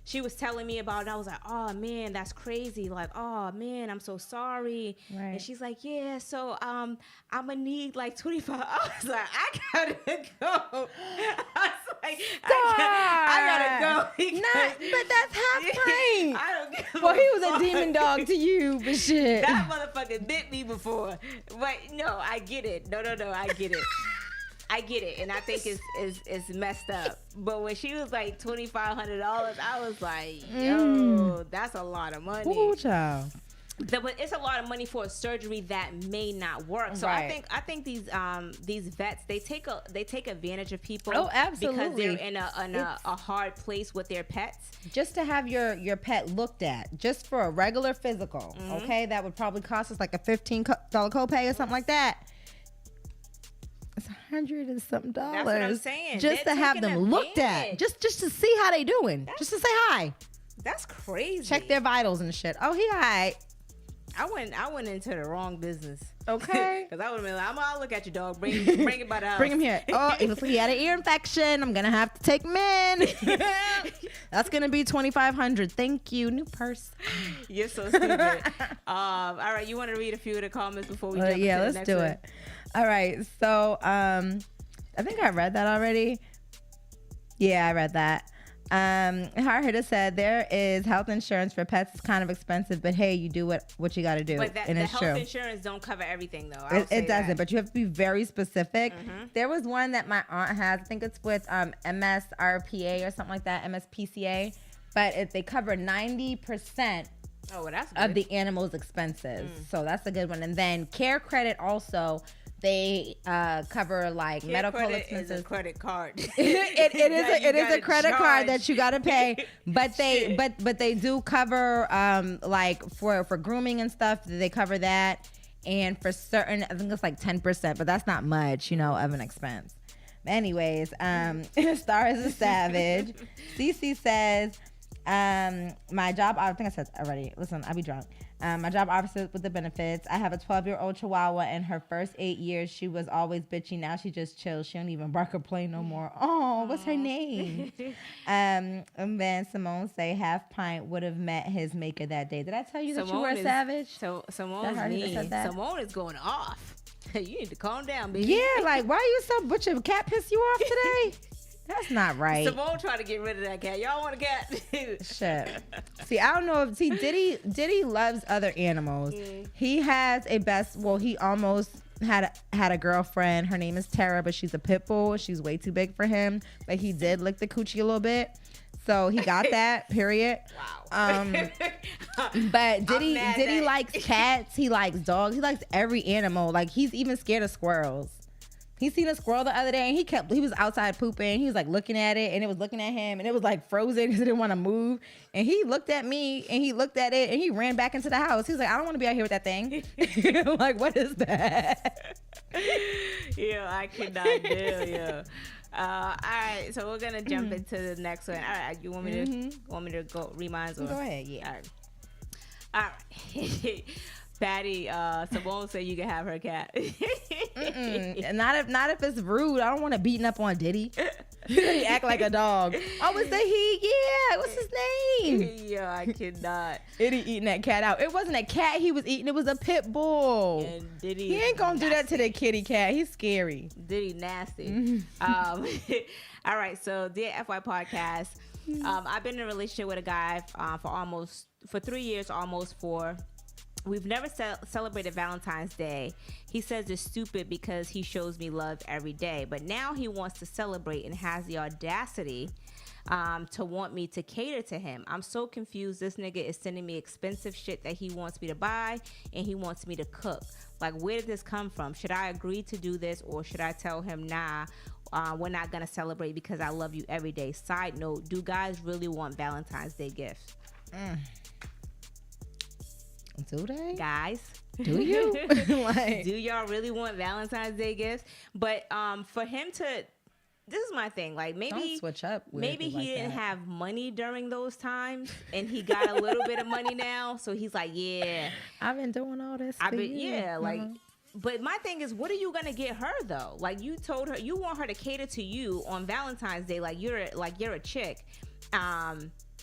she was telling me about it. I was like, oh man, that's crazy. Like, oh man, I'm so sorry. Right. And she's like, yeah, so I'm gonna need like 25. I was like, I gotta go. I was like, I gotta go. But that's Half Pint. I don't give well, he was a demon dog to you, but shit. That motherfucker bit me before. But no, I get it. No, I get it. I get it, and I think it's messed up. But when she was like $2,500, I was like, yo, that's a lot of money. Ooh, child. But it's a lot of money for a surgery that may not work. So I think these vets, they take advantage of people. Oh, absolutely. Because they're in a hard place with their pets. Just to have your pet looked at, just for a regular physical, okay, that would probably cost us like a $15 copay or something like that. It's $100 and something. That's what I'm saying. Just to have them looked at, just to see how they doing, just to say hi. That's crazy. Check their vitals and shit. Oh, he all right. I went into the wrong business. Okay. Because I would have been like, I'm gonna look at your dog. Bring it by the house. Bring him here. Oh, if he had an ear infection, I'm gonna have to take him in. That's gonna be $2,500. Thank you. New purse. You're so stupid. All right, you want to read a few of the comments before we jump into the next one? Yeah, let's do it. All right, so I think I read that already. Yeah, I read that. Hard Hitter said there is health insurance for pets. It's kind of expensive, but hey, you do what you got to do. But the health insurance don't cover everything, though. It doesn't, but you have to be very specific. There was one that my aunt has. I think it's with MSRPA or something like that, MSPCA, but they cover 90%. Oh, well, that's good. Of the animal's expenses. So that's a good one. And then Care Credit also, they cover like Care medical credit expenses. Is a credit card. it is a credit card that you got to pay, but they do cover like for grooming and stuff. They cover that, and for certain, I think it's like 10%, but that's not much, of an expense. Anyways, Star is a Savage. CC says, my job, I think I said already. Listen, I be drunk. My job offers with the benefits. I have a 12-year-old Chihuahua. In her first 8 years, she was always bitchy. Now she just chills. She don't even bark or play no more. Oh, what's her name? And then Simone say Half Pint would have met his maker that day. Did I tell you that you were a savage? So Simone is going off. You need to calm down, baby. Yeah, like, why are you so butcher? Cat pissed you off today? That's not right. Simone tried to get rid of that cat. Y'all want a cat? Shit. See, I don't know. Diddy loves other animals. He has he almost had a girlfriend. Her name is Tara, but she's a pit bull. She's way too big for him. But he did lick the coochie a little bit. So he got that, period. Wow. But Diddy likes cats. He likes dogs. He likes every animal. Like, he's even scared of squirrels. He seen a squirrel the other day, and he was outside pooping. He was like looking at it, and it was looking at him, and it was like frozen because it didn't want to move. And he looked at me, and he looked at it, and he ran back into the house. He was like, I don't want to be out here with that thing. Like, what is that? Yeah, I could not do. Yeah. All right, so we're gonna jump into the next one. All right, you want me to go read mine? Go ahead. Yeah. All right. Patty, Simone said you can have her cat. Not if it's rude. I don't want to beating up on Diddy. He act like a dog. Oh, was that he? Yeah. What's his name? Yeah, I cannot. Diddy eating that cat out. It wasn't a cat he was eating. It was a pit bull. And Diddy, he ain't gonna do that to the kitty cat. He's scary. Diddy nasty. All right. So, dear FY podcast, I've been in a relationship with a guy for 3 years, almost 4. We've never celebrated Valentine's Day. He says it's stupid because he shows me love every day. But now he wants to celebrate and has the audacity to want me to cater to him. I'm so confused. This nigga is sending me expensive shit that he wants me to buy, and he wants me to cook. Like, where did this come from? Should I agree to do this, or should I tell him, nah, we're not going to celebrate because I love you every day? Side note, do guys really want Valentine's Day gifts? Do they? Guys. Do you? Do y'all really want Valentine's Day gifts? But for him to, this is my thing. Like, maybe don't switch up. Maybe he didn't have money during those times, and he got a little bit of money now. So he's like, yeah, I've been doing all this. But my thing is, what are you gonna get her though? Like, you told her you want her to cater to you on Valentine's Day. Like you're a chick.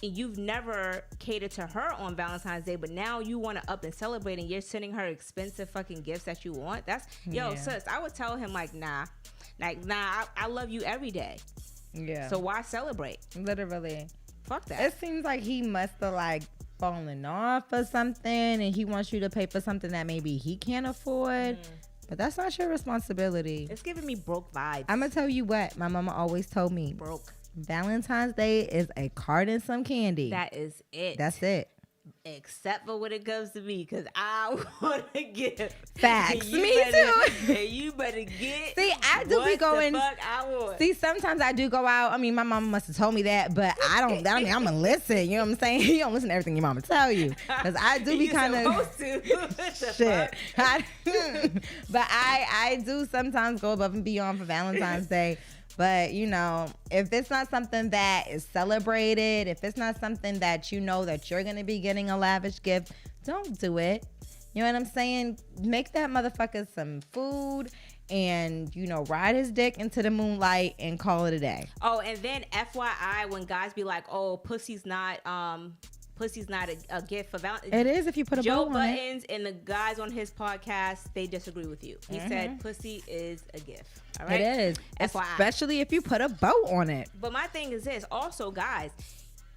And you've never catered to her on Valentine's Day, but now you want to up and celebrate, and you're sending her expensive fucking gifts that you want. That's sis. I would tell him nah, I love you every day. Yeah. So why celebrate? Literally. Fuck that. It seems like he must have like fallen off or something, and he wants you to pay for something that maybe he can't afford. But that's not your responsibility. It's giving me broke vibes. I'm gonna tell you what my mama always told me. Broke. Valentine's Day is a card and some candy. That is it. That's it. Except for when it comes to me, because I want to get facts. Me too. And you better get. See, I do be going. The fuck I want. See, sometimes I do go out. I mean, my mama must have told me that, but I don't. That mean I'm gonna listen. You know what I'm saying? You don't listen to everything your mama tell you, because I do be kind of shit. But I do sometimes go above and beyond for Valentine's Day. But, you know, if it's not something that is celebrated, if it's not something that you know that you're going to be getting a lavish gift, don't do it. You know what I'm saying? Make that motherfucker some food and, you know, ride his dick into the moonlight and call it a day. Oh, and then FYI, when guys be like, oh, pussy's not a gift for Valentine's. It is if you put a bow on it. Joe Buttons and the guys on his podcast, they disagree with you. He said pussy is a gift. All right? It is. FYI. Especially if you put a bow on it. But my thing is this. Also, guys,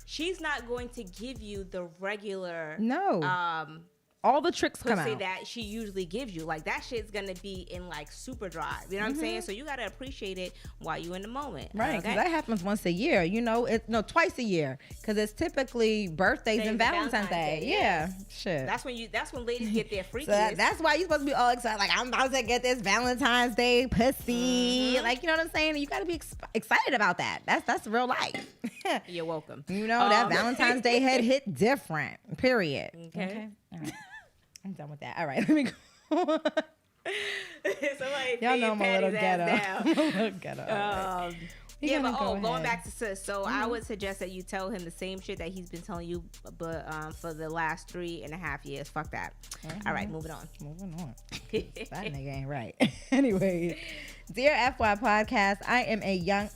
she's not going to give you the regular... No. All the tricks come pussy out that she usually gives you. Like, that shit's gonna be in like super drive. You know what I'm saying? So you gotta appreciate it while you in the moment. Right, because that happens once a year. You know, twice a year. Because it's typically birthdays and Valentine's Day. Yeah. Shit. That's when ladies get their freakiest. So that's why you're supposed to be all excited. Like, I'm about to get this Valentine's Day pussy. Like, you know what I'm saying? You gotta be excited about that. That's real life. You're welcome. You know, that Valentine's Day head hit different. Period. Okay. All right. I'm done with that. All right, let me go. Y'all know I'm a little ghetto. Going back to sis. So I would suggest that you tell him the same shit that he's been telling you, but for the last 3.5 years. Fuck that. All right, moving on. That nigga ain't right. Anyway, dear FY podcast, I am a young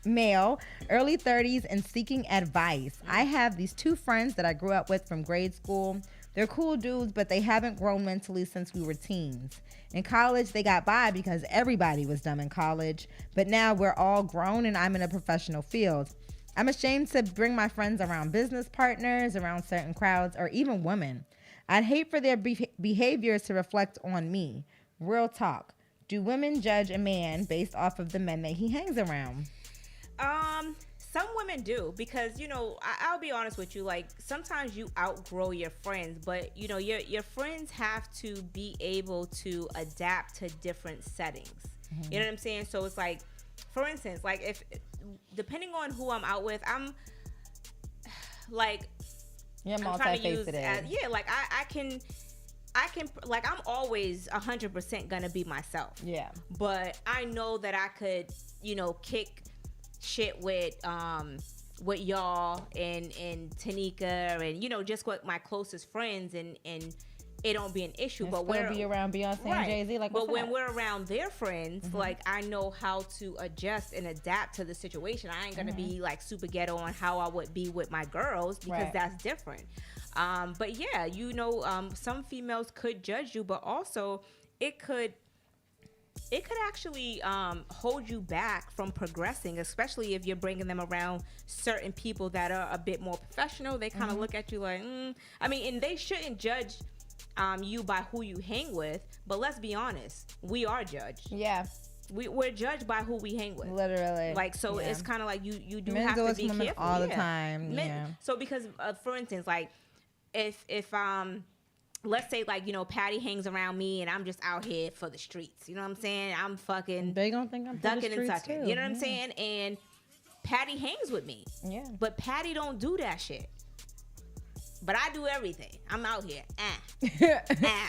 male, early 30s, and seeking advice. I have these 2 friends that I grew up with from grade school. They're cool dudes, but they haven't grown mentally since we were teens. In college, they got by because everybody was dumb in college, but now we're all grown and I'm in a professional field. I'm ashamed to bring my friends around business partners, around certain crowds, or even women. I'd hate for their behaviors to reflect on me. Real talk. Do women judge a man based off of the men that he hangs around? some women do, because, you know, I'll be honest with you, like, sometimes you outgrow your friends, but, you know, your friends have to be able to adapt to different settings. You know what I'm saying? So it's like, for instance, like, if depending on who I'm out with, I'm like, you're multifaceted. Yeah, like I can, like, I'm always 100% gonna be myself. Yeah. But I know that I could, you know, kick shit with y'all and Tanika and, you know, just with my closest friends, and it don't be an issue. But we'll be around Beyonce and Jay-Z. Like, but when we're around their friends, like, I know how to adjust and adapt to the situation. I ain't gonna be like super ghetto on how I would be with my girls, because that's different. But yeah, you know, some females could judge you, but also it could actually hold you back from progressing, especially if you're bringing them around certain people that are a bit more professional. They kind of look at you like, I mean, and they shouldn't judge you by who you hang with, but let's be honest, we are judged. Yeah. We're judged by who we hang with. Literally. Like, so it's kind of like you do have to be careful. All the time. So because, for instance, like, if let's say, like, you know, Patty hangs around me and I'm just out here for the streets. You know what I'm saying? I'm fucking they gonna think I'm ducking and sucking. You know what I'm saying? And Patty hangs with me. Yeah. But Patty don't do that shit. But I do everything. I'm out here.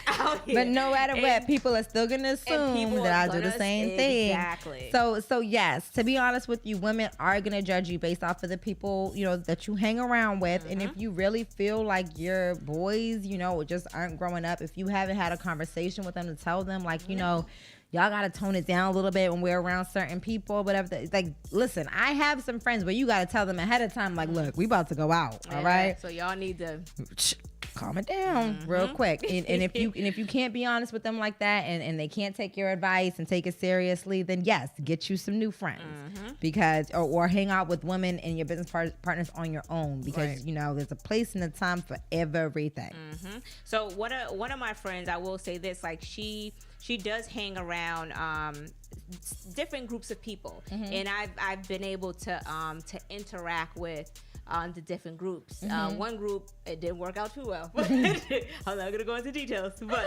Out here. But no matter what, people are still going to assume that I do the same thing. Exactly. So yes, to be honest with you, women are going to judge you based off of the people, you know, that you hang around with. And if you really feel like your boys, you know, just aren't growing up, if you haven't had a conversation with them to tell them, like, you know, y'all got to tone it down a little bit when we're around certain people, whatever. Like, listen, I have some friends where you got to tell them ahead of time, like, look, we about to go out, all right? So y'all need to calm it down real quick. And if you can't be honest with them like that, and they can't take your advice and take it seriously, then yes, get you some new friends, because or hang out with women and your business partners on your own, because you know there's a place and a time for everything. So one of my friends, I will say this, like, she does hang around different groups of people, and I've been able to interact with the different groups. One group, it didn't work out too well. I'm not gonna go into details, but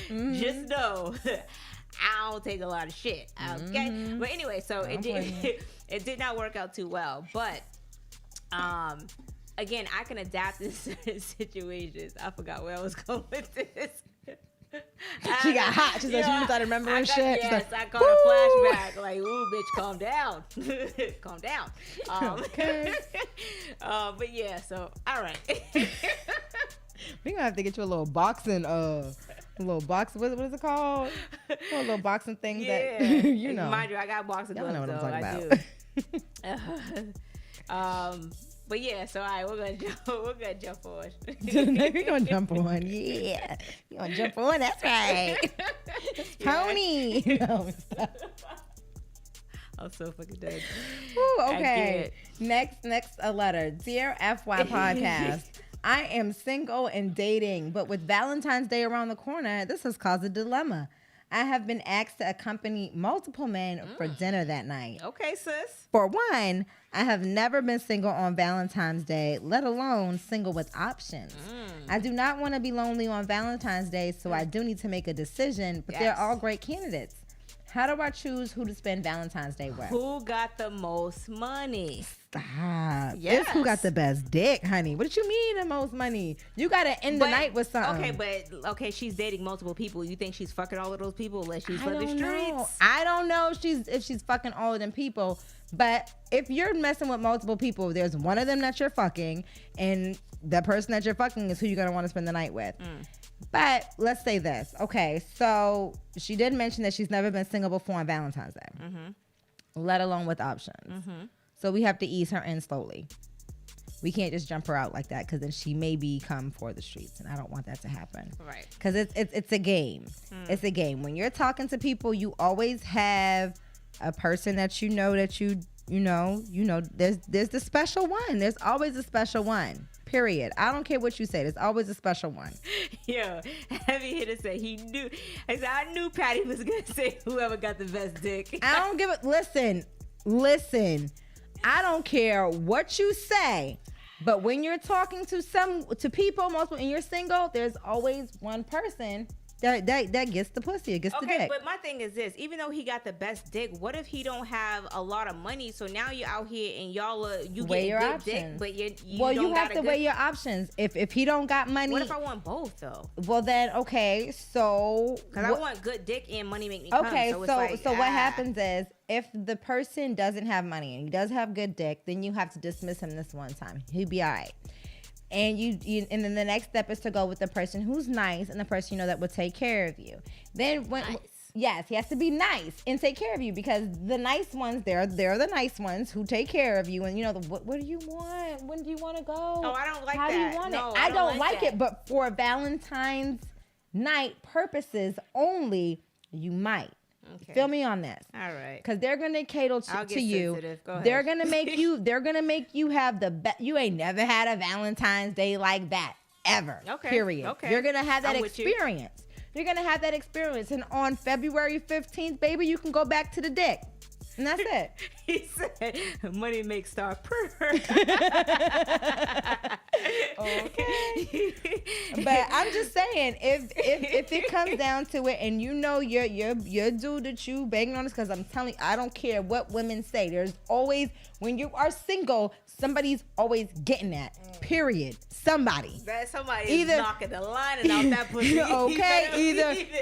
just know I don't take a lot of shit. Okay, but anyway, so it did not work out too well. But again, I can adapt in certain situations. I forgot where I was going with this. She got hot. She said she started remembering shit. Yes, I caught a flashback. Like, ooh, bitch, calm down. Calm down. Okay. But yeah, so, all right. We're going to have to get you a little boxing, what is it called? A little boxing thing that, you know. Mind you, I got boxing gloves, know what I'm talking about. But yeah, so all right, we're gonna jump on. We're gonna jump on, yeah. You're gonna jump on, that's right. Pony. No, I'm so fucking dead. Ooh, okay. Next a letter. Dear FY Podcast. I am single and dating, but with Valentine's Day around the corner, this has caused a dilemma. I have been asked to accompany multiple men for dinner that night. Okay, sis. For one, I have never been single on Valentine's Day, let alone single with options. I do not want to be lonely on Valentine's Day, so I do need to make a decision, but they're all great candidates. How do I choose who to spend Valentine's Day with? Who got the most money? Stop. Yes. It's who got the best dick, honey. What you mean the most money? You got to end the night with something. Okay, she's dating multiple people. You think she's fucking all of those people unless she's for the streets? I don't know if she's fucking all of them people. But if you're messing with multiple people, there's one of them that you're fucking, and the person that you're fucking is who you're going to want to spend the night with. But let's say this. Okay, so she did mention that she's never been single before on Valentine's Day, let alone with options. So we have to ease her in slowly. We can't just jump her out like that, because then she may become for the streets, and I don't want that to happen. Right. Because it's a game. It's a game. When you're talking to people, you always have a person that you know there's the special one. There's always a special one. Period. I don't care what you say. There's always a special one. Yo, Heavy Hitter said he knew. I knew Patty was gonna say whoever got the best dick. I don't give a listen. I don't care what you say. But when you're talking to people, multiple, and you're single, there's always one person that gets the pussy, gets the dick. Okay, but my thing is this: even though he got the best dick, what if he don't have a lot of money? So now you're out here and y'all you weigh get your good options. dick, but you you have to weigh your options. If he don't got money, what if I want both though? Well then, okay, so because I want good dick and money make me come. Okay, so it's what happens is if the person doesn't have money and he does have good dick, then you have to dismiss him this one time. He'll be all right. And and then the next step is to go with the person who's nice and the person that will take care of you. Then yes, he has to be nice and take care of you, because the nice ones, they're the nice ones who take care of you. And what do you want? When do you want to go? Oh, I don't like How that. Do you want no, it? I don't like it, but for Valentine's night purposes only, you might. Okay. Feel me on this. All right. Because they're gonna cater to you. Go ahead. They're gonna make you. They're gonna make you have the best. You ain't never had a Valentine's Day like that ever. Okay. Period. Okay. You're gonna have that experience. You're gonna have that experience, and on February 15th, baby, you can go back to the dick. And that's it. He said, money makes star purr. Okay. But I'm just saying, if it comes down to it, and your dude that you banging on this, because I'm telling you, I don't care what women say. There's always, when you are single, somebody's always getting that. Period. Somebody. Somebody is knocking the lining out that pussy. Okay.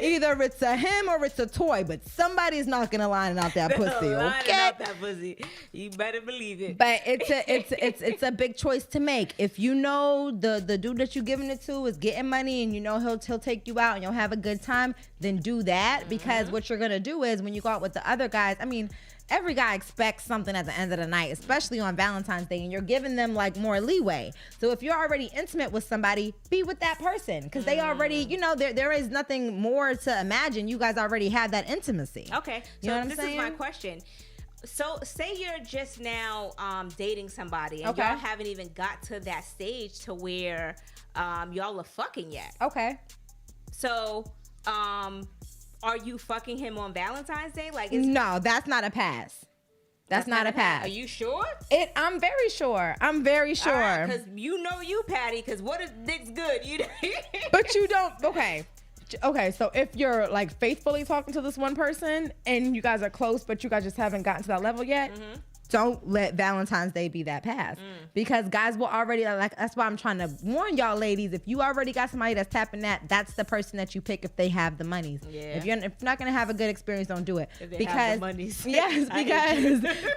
Either it's a him or it's a toy, but somebody's knocking the lining out that pussy. Okay. Out that pussy. You better believe it. But it's a big choice to make. If you know the dude that you're giving it to is getting money, and he'll take you out and you'll have a good time, then do that. Mm-hmm. Because what you're gonna do is, when you go out with the other guys, I mean, every guy expects something at the end of the night, especially on Valentine's Day, and you're giving them like more leeway. So if you're already intimate with somebody, be with that person, because they already, there is nothing more to imagine. You guys already have that intimacy. Okay, so this is my question. So say you're just now dating somebody, and y'all haven't even got to that stage to where y'all are fucking yet. Okay. So are you fucking him on Valentine's Day? No, that's not a pass. That's not a pass. Are you sure? I'm very sure. I'm very sure. Because you, Patty, because what if dick's good? But you don't. Okay, so if you're faithfully talking to this one person and you guys are close, but you guys just haven't gotten to that level yet, don't let Valentine's Day be that pass. Because guys will already, that's why I'm trying to warn y'all ladies, if you already got somebody that's tapping that's the person that you pick if they have the monies. Yeah. If you're not going to have a good experience, don't do it. If they have the monies. Yes,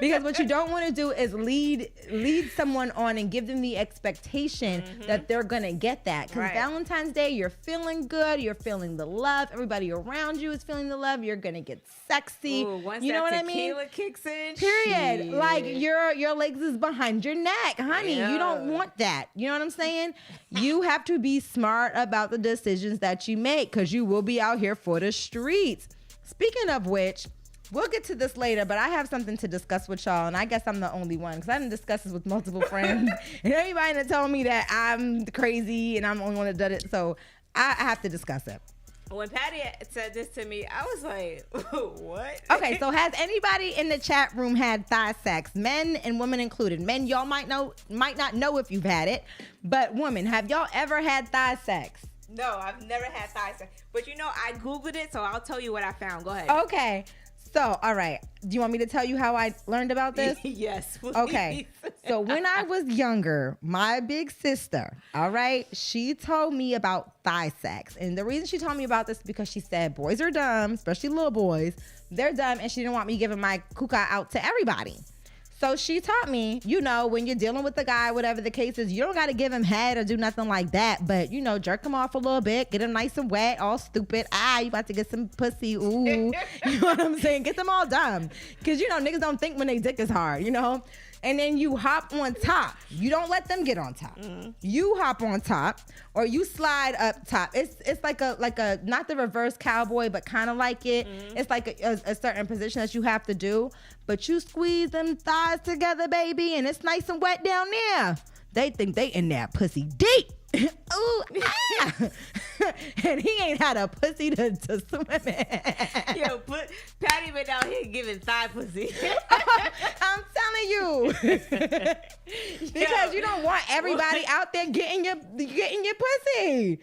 because what you don't want to do is lead someone on and give them the expectation that they're going to get that. Because Valentine's Day, you're feeling good, you're feeling the love, everybody around you is feeling the love, you're going to get sexy. Ooh, once you know what I mean? Tequila kicks in. Period. Your legs is behind your neck, honey. Yeah. You don't want that. You know what I'm saying? You have to be smart about the decisions that you make, because you will be out here for the streets. Speaking of which, we'll get to this later, but I have something to discuss with y'all, and I guess I'm the only one, because I didn't discuss this with multiple friends, and everybody that told me that I'm crazy and I'm the only one that did it, so I have to discuss it. When Patty said this to me, I was like, what? Okay, so has anybody in the chat room had thigh sex? Men and women included. Men, y'all might not know if you've had it, but women, have y'all ever had thigh sex? No, I've never had thigh sex. But I Googled it, so I'll tell you what I found. Go ahead. Okay. So, all right. Do you want me to tell you how I learned about this? Yes, please. Okay. So when I was younger, my big sister, all right, she told me about thigh sex. And the reason she told me about this is because she said boys are dumb, especially little boys. They're dumb, and she didn't want me giving my kuka out to everybody. So she taught me, when you're dealing with the guy, whatever the case is, you don't got to give him head or do nothing like that. But, jerk him off a little bit, get him nice and wet, all stupid. You about to get some pussy. Ooh. You know what I'm saying? Get them all dumb. Because, niggas don't think when they dick is hard, And then you hop on top. You don't let them get on top. Mm-hmm. You hop on top, or you slide up top. It's like a not the reverse cowboy, but kind of like it. Mm-hmm. It's like a certain position that you have to do. But you squeeze them thighs together, baby, and it's nice and wet down there. They think they in that pussy deep. Ooh, ah. And he ain't had a pussy to swim in. Yo, Patty been out here giving thigh pussy. I'm telling telling you. Because you don't want everybody out there getting your pussy.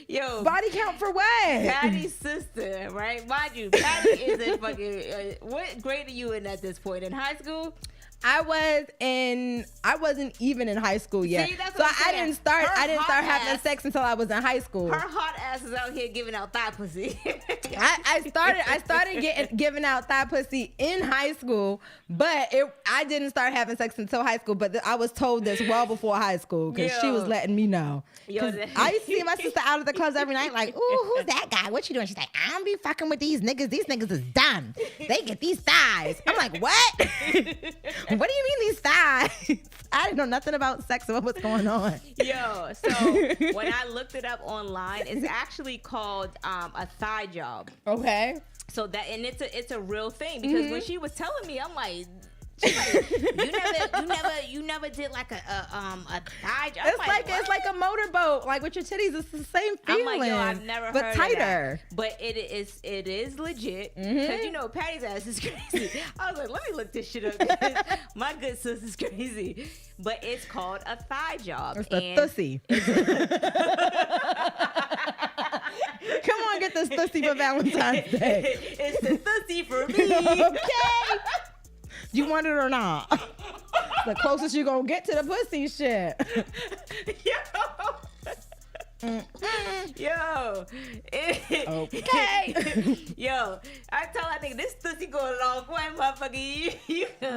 Yo, body count for what? Patty's sister, right? Mind you, Patty is a fucking. What grade are you in at this point? In high school? I wasn't even in high school yet. See, so I didn't start having sex until I was in high school. Her hot ass is out here giving out thigh pussy. I started giving out thigh pussy in high school, but I didn't start having sex until high school. But I was told this well before high school because she was letting me know. I used to see my sister out at the clubs every night, like, ooh, who's that guy? What you doing? She's like, I don't be fucking with these niggas. These niggas is done. They get these thighs. I'm like, what? What do you mean these thighs? I didn't know nothing about sex or what's going on. Yo, so when I looked it up online, it's actually called a thigh job. Okay. So that, and it's a real thing, because when she was telling me, I'm like, you never did like a thigh job. It's like a motorboat, like with your titties. It's the same feeling. I'm like, yo, I've never but heard tighter. Of that. But it is legit, because you know Patty's ass is crazy. I was like, let me look this shit up. My good sis is crazy. But it's called a thigh job. It's the thussy. Come on, get this thussy for Valentine's Day. It's the thussy for me. Okay. You want it or not? The closest you gonna get to the pussy shit. Yo. Okay. Yo, I tell that nigga, this pussy go a long way, motherfucker.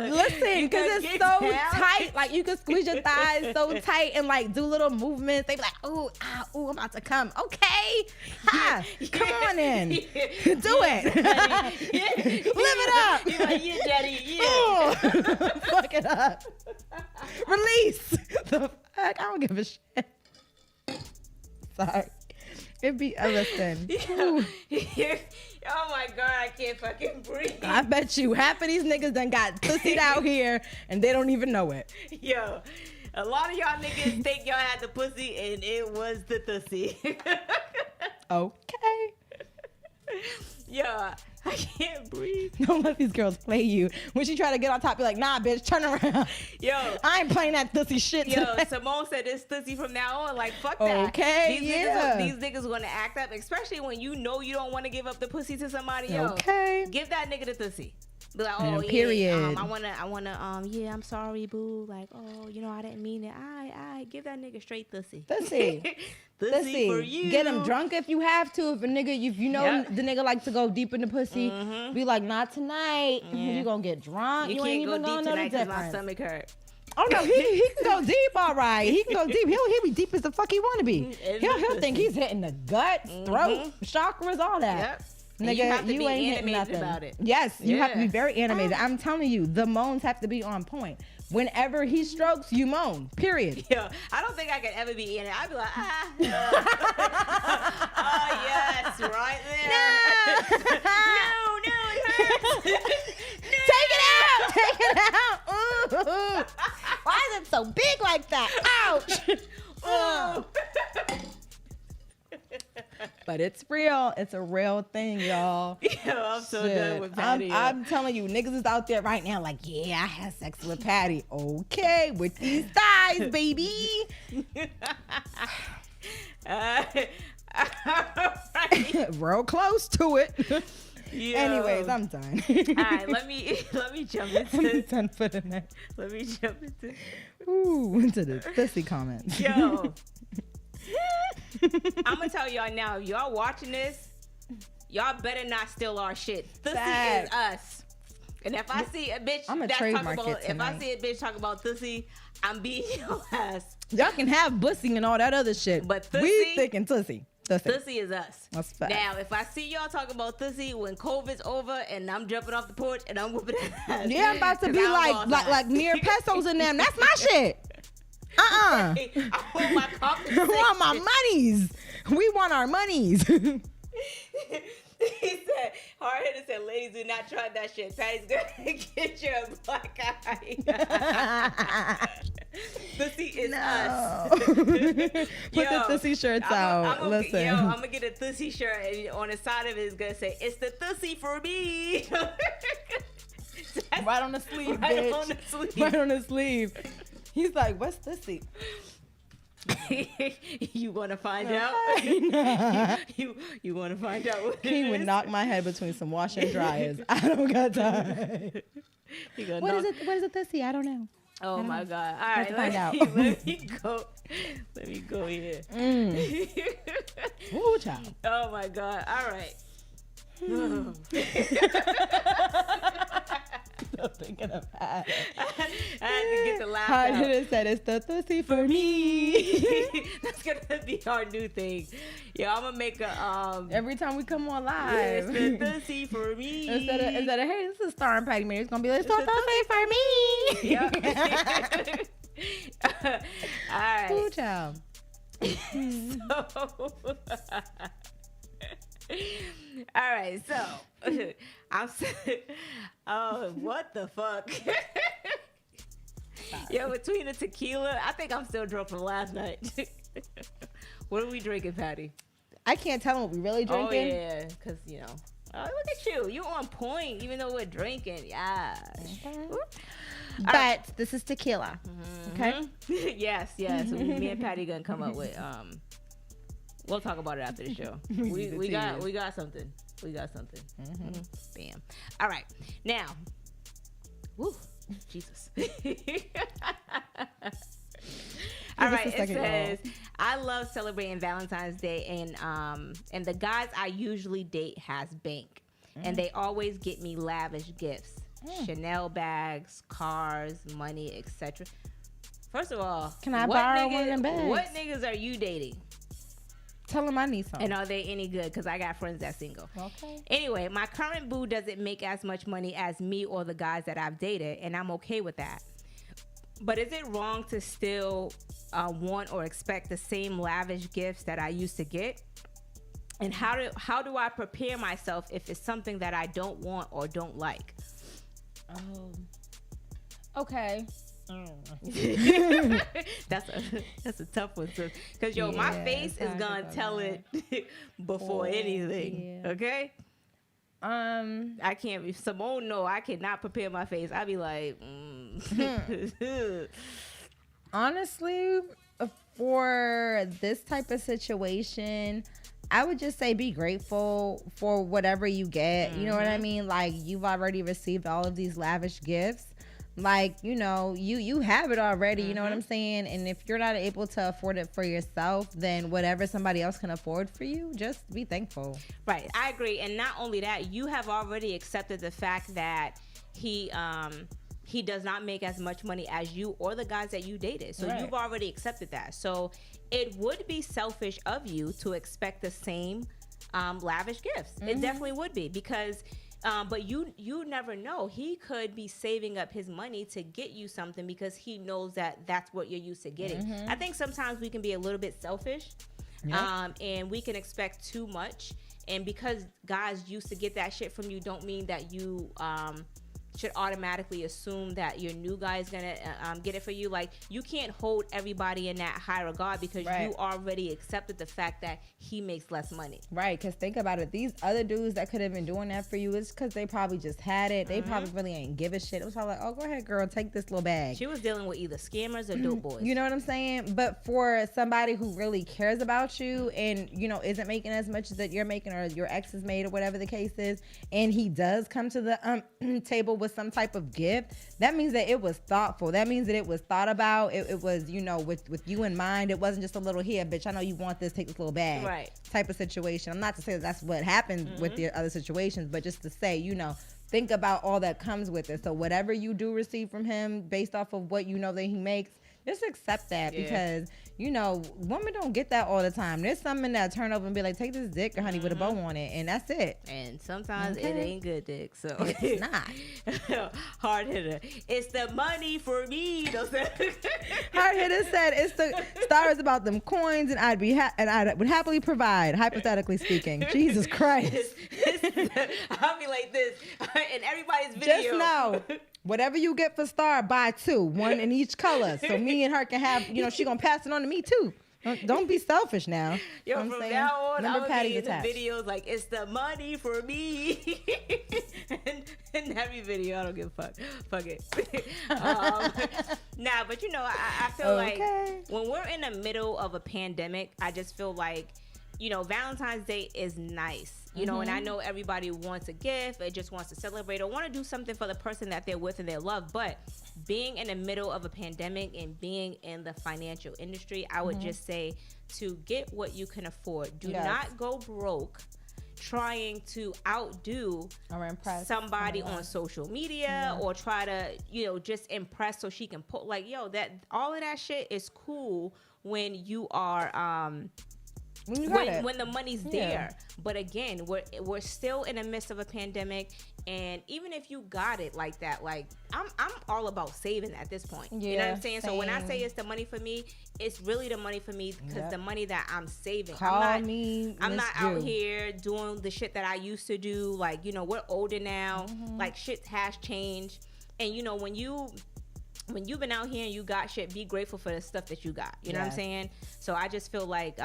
Listen, because it's so tight. Like, you can squeeze your thighs so tight and like do little movements. They be like, ooh, I'm about to come. Okay. Ha. Come on in. Do it. Live it up. He's like, yeah, daddy. Yeah. Fuck it up. Release. The fuck? I don't give a shit. Sorry. Listen. Oh my God, I can't fucking breathe. I bet you half of these niggas done got pussied out here and they don't even know it. Yo, a lot of y'all niggas think y'all had the pussy and it was the thussy. Okay. Yo, I can't breathe. Don't let these girls play you. When she try to get on top, you're like, nah, bitch, turn around. Yo, I ain't playing that thussy shit Yo, today. Simone said this thussy from now on. Like, fuck that. Okay, These niggas gonna act up, especially when you know you don't want to give up the pussy to somebody. Yo, okay. Give that nigga the thussy. Be like, oh, yeah, period. I wanna, yeah, I'm sorry, boo. Like, oh, you know, I didn't mean it. I give that nigga straight thussy. Thussy. Thussy for you. Get him drunk if you have to. If a nigga, the nigga likes to go deep in the pussy, be like, not tonight. You gonna get drunk. You ain't can't even go deep tonight because my difference. stomach hurt. Oh no, he can go deep, all right. He can go deep. He'll be deep as the fuck he want to be. He'll think he's hitting the gut, throat, chakras, all that. Yep. Nigga, you ain't hitting nothing. About it. Yes, you have to be very animated. I'm telling you, the moans have to be on point. Whenever he strokes, you moan. Period. Yo, I don't think I could ever be in it. I'd be like, oh yes, right there. No, it hurts. Take it out. Ooh. Why is it so big like that? Ouch. But it's real. It's a real thing, y'all. Yo, I'm so done with Patty. I'm telling you, niggas is out there right now like, yeah, I had sex with Patty. Okay, with these thighs, baby. Real close to it. Yo. Anyways, I'm done. All right, let me jump into. I'm done for the night. Let me jump into the thussy comments. Yo. I'm gonna tell y'all now, if y'all watching this, y'all better not steal our shit. Thussy is us. And if I see a bitch talk about thussy, I'm beating your ass. Y'all can have bussy and all that other shit, but thussy, we thinking thussy. Thussy is us. That's fact. Now, if I see y'all talking about thussy when COVID's over and I'm jumping off the porch and I'm whooping that ass. Yeah, I'm about to be like near pesos in them. That's my shit. I want my compensation. I want my monies. We want our monies. He said, hard-headed said, ladies, do not try that shit. Patty's gonna get you a black eye. Thussy is us. Put the Thussy shirts out. Listen. I'm gonna get a Thussy shirt, and on the side of it is gonna say, it's the Thussy for me. Why right on the sleeve, right bitch. on the sleeve. Right on the sleeve. He's like, what's this? You want to find out? You want to find out what King would knock my head between some washer and dryers. I don't got time. What is it? What is it? This? I don't know. Oh my God! All right, find out. Let me go. Let me go here. Ooh, child. Oh my God! All right. Still thinking about it. I had to get the laugh Hard out. hitter said it's the pussy for me. That's gonna be our new thing. Yeah, I'm gonna make a Every time we come on it's live, the pussy for me. instead of hey, this is Star and Patty Mary, it's gonna be like it's the pussy for me. Yep. All right. Ooh, child. All right, so oh, what the fuck? Yo, between the tequila, I think I'm still drunk from last night. What are we drinking, Patty? I can't tell them what we really drinking. Oh yeah, because look at you on point, even though we're drinking. Yeah. But this is tequila. Okay. Yes. Me and Patty gonna come up with we'll talk about it after the show. We got something. Bam. All right. Now. Woo. Jesus. All right. It says, I love celebrating Valentine's Day, and the guys I usually date has bank, and they always get me lavish gifts, Chanel bags, cars, money, etc. First of all, can I borrow one of them bags? What niggas are you dating? Tell them I need some. And are they any good? Because I got friends that's single. Okay. Anyway, my current boo doesn't make as much money as me or the guys that I've dated, and I'm okay with that. But is it wrong to still want or expect the same lavish gifts that I used to get? And how do I prepare myself if it's something that I don't want or don't like? Okay. That's a tough one, because my face is gonna tell it before anything. Yeah. Okay. I can't be Simone. No, I cannot prepare my face. I'd be like, Honestly, for this type of situation, I would just say be grateful for whatever you get. You know what I mean? Like, you've already received all of these lavish gifts. Like, you have it already, you know what I'm saying? And if you're not able to afford it for yourself, then whatever somebody else can afford for you, just be thankful. Right, I agree. And not only that, you have already accepted the fact that he does not make as much money as you or the guys that you dated. So you've already accepted that. So it would be selfish of you to expect the same lavish gifts. It definitely would be, because but you never know. He could be saving up his money to get you something because he knows that that's what you're used to getting. I think sometimes we can be a little bit selfish, and we can expect too much. And because guys used to get that shit from you, don't mean that you should automatically assume that your new guy is gonna get it for you. Like, you can't hold everybody in that high regard because you already accepted the fact that he makes less money. Right, because think about it. These other dudes that could have been doing that for you is because they probably just had it. They probably really ain't give a shit. It was all like, oh, go ahead, girl, take this little bag. She was dealing with either scammers or dope boys. You know what I'm saying? But for somebody who really cares about you and, isn't making as much as that you're making or your ex has made or whatever the case is, and he does come to the table with some type of gift, that means that it was thoughtful. That means that it was thought about. It was, with you in mind. It wasn't just a little, here, bitch, I know you want this, take this little bag. Right. Type of situation. I'm not to say that's what happened with the other situations, but just to say, think about all that comes with it. So whatever you do receive from him based off of what that he makes, just accept that, because women don't get that all the time. There's some men that turn over and be like, take this dick, honey, with a bow on it, and that's it. And sometimes it ain't good dick, so it's not. Hard hitter. It's the money for me. Hard hitter said it's the stars about them coins, and I would happily provide, hypothetically speaking. Jesus Christ. I'll be like this in everybody's video. Just know, whatever you get for Star, buy two, one in each color, so me and her can have. She gonna pass it on to me too. Don't be selfish now. Yo, from now on, I'm gonna be in the videos like, it's the money for me. and in every video. I don't give a fuck. Fuck it. Nah, but you know, I feel like when we're in the middle of a pandemic, I just feel like, you know, Valentine's Day is nice. You know, and I know everybody wants a gift, or just wants to celebrate, or want to do something for the person that they're with and they love. But being in the middle of a pandemic and being in the financial industry, I would just say to get what you can afford. Do not go broke trying to outdo or impress somebody on social media or try to, you know, just impress so she can put like, yo, that all of that shit is cool when you are when the money's there. But again, we're still in the midst of a pandemic, and even if you got it like that, like I'm all about saving at this point. You know what I'm saying? Same. So when I say it's the money for me, it's really the money for me because the money that I'm saving. I'm not out here doing the shit that I used to do. Like, you know, we're older now. Like, shit has changed. And you know, when you've been out here and you got shit, be grateful for the stuff that you got. You know what I'm saying? So I just feel like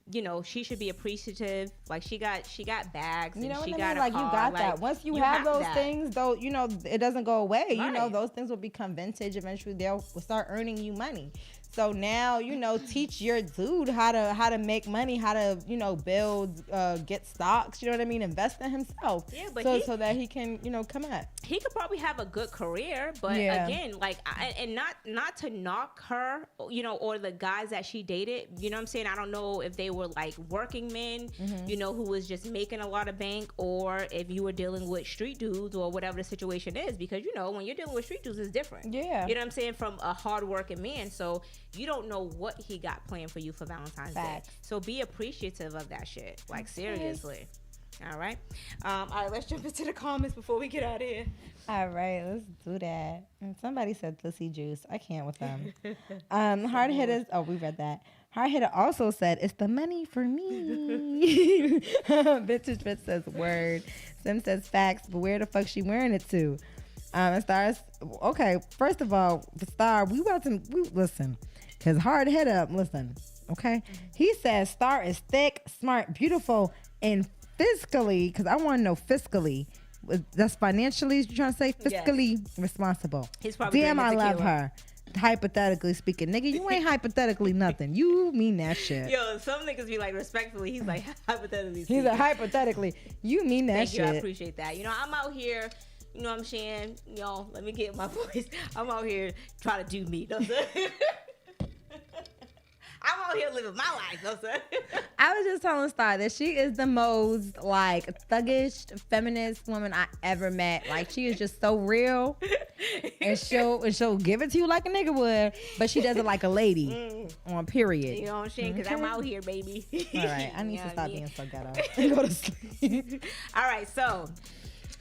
you know, she should be appreciative. Like, she got bags, and you know she what got I mean? a Like, car. you got like, that. Once you have those things, though, you know, it doesn't go away. Right. You know, those things will become vintage. Eventually, they'll start earning you money. So now, you know, teach your dude how to make money, how to, you know, build, get stocks. You know what I mean? Invest in himself. Yeah, but so that he can, you know, come up. He could probably have a good career, but again, like, and not to knock her, you know, or the guys that she dated. You know what I'm saying? I don't know if they were like working men, you know, who was just making a lot of bank, or if you were dealing with street dudes or whatever the situation is, because, you know, when you're dealing with street dudes, it's different. Yeah. You know what I'm saying? From a hardworking man. So you don't know what he got planned for you for Valentine's Day. So be appreciative of that shit. Like, seriously. All right. All right, let's jump into the comments before we get out of here. All right, let's do that. And somebody said pussy juice. I can't with them. Hard hitters. Oh, we read that. Hard hitter also said, it's the money for me. Vintage Fit says word. Sim says facts, but where the fuck she wearing it to? And Stars, okay, first of all, Star, we listen, because hard hitter, listen, okay? He says Star is thick, smart, beautiful, and fiscally, because I want to know fiscally. That's financially, you're trying to say? Fiscally responsible. He's probably damn, I love her. Hypothetically speaking, nigga, you ain't hypothetically nothing. You mean that shit. Yo, some niggas be like, respectfully, he's like, hypothetically speaking. He's like, hypothetically, you mean that shit. Thank you, I appreciate that. You know, I'm out here, you know what I'm saying? You know, let me get my voice. I'm out here trying to do me. You know what I'm saying? I'm out here living my life. You know what I'm saying? I was just telling Star that she is the most, like, thuggish feminist woman I ever met. Like, she is just so real. And she'll give it to you like a nigga would, but she does it like a lady on period. You know what I'm saying? Because I'm out here, baby. All right. I need to stop being so ghetto and go to sleep. All right. So,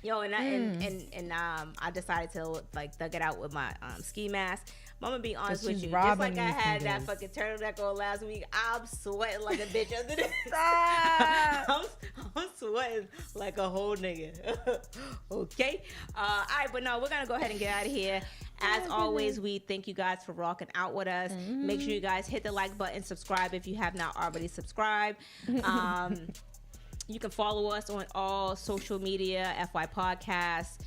yo, and I decided to, like, thug it out with my ski mask. I'm gonna be honest with you. Just like I had that fucking turtleneck on last week, I'm sweating like a bitch under this. I'm sweating like a whole nigga. Okay? All right, but no, we're gonna go ahead and get out of here. As always, we thank you guys for rocking out with us. Make sure you guys hit the like button, subscribe if you have not already subscribed. You can follow us on all social media, FY Podcasts.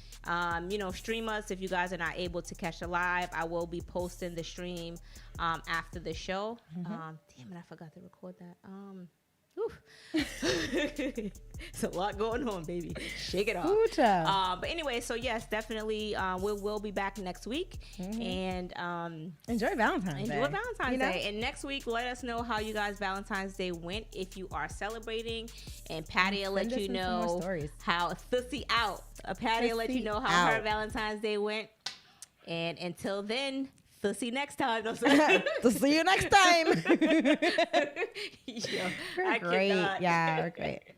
You know, stream us if you guys are not able to catch the live. I will be posting the stream after the show. Damn it, I forgot to record that. It's a lot going on, baby. Shake it off. But anyway, so yes, definitely we'll be back next week. And enjoy Valentine's Day. Enjoy Valentine's Day. And next week, let us know how you guys Valentine's Day went, if you are celebrating. And Patty will let you know how Thussy out. Patty will let you know how her Valentine's Day went. And until then, Thussy next time. To see you next time. Yo, we're great. Yeah, we're great.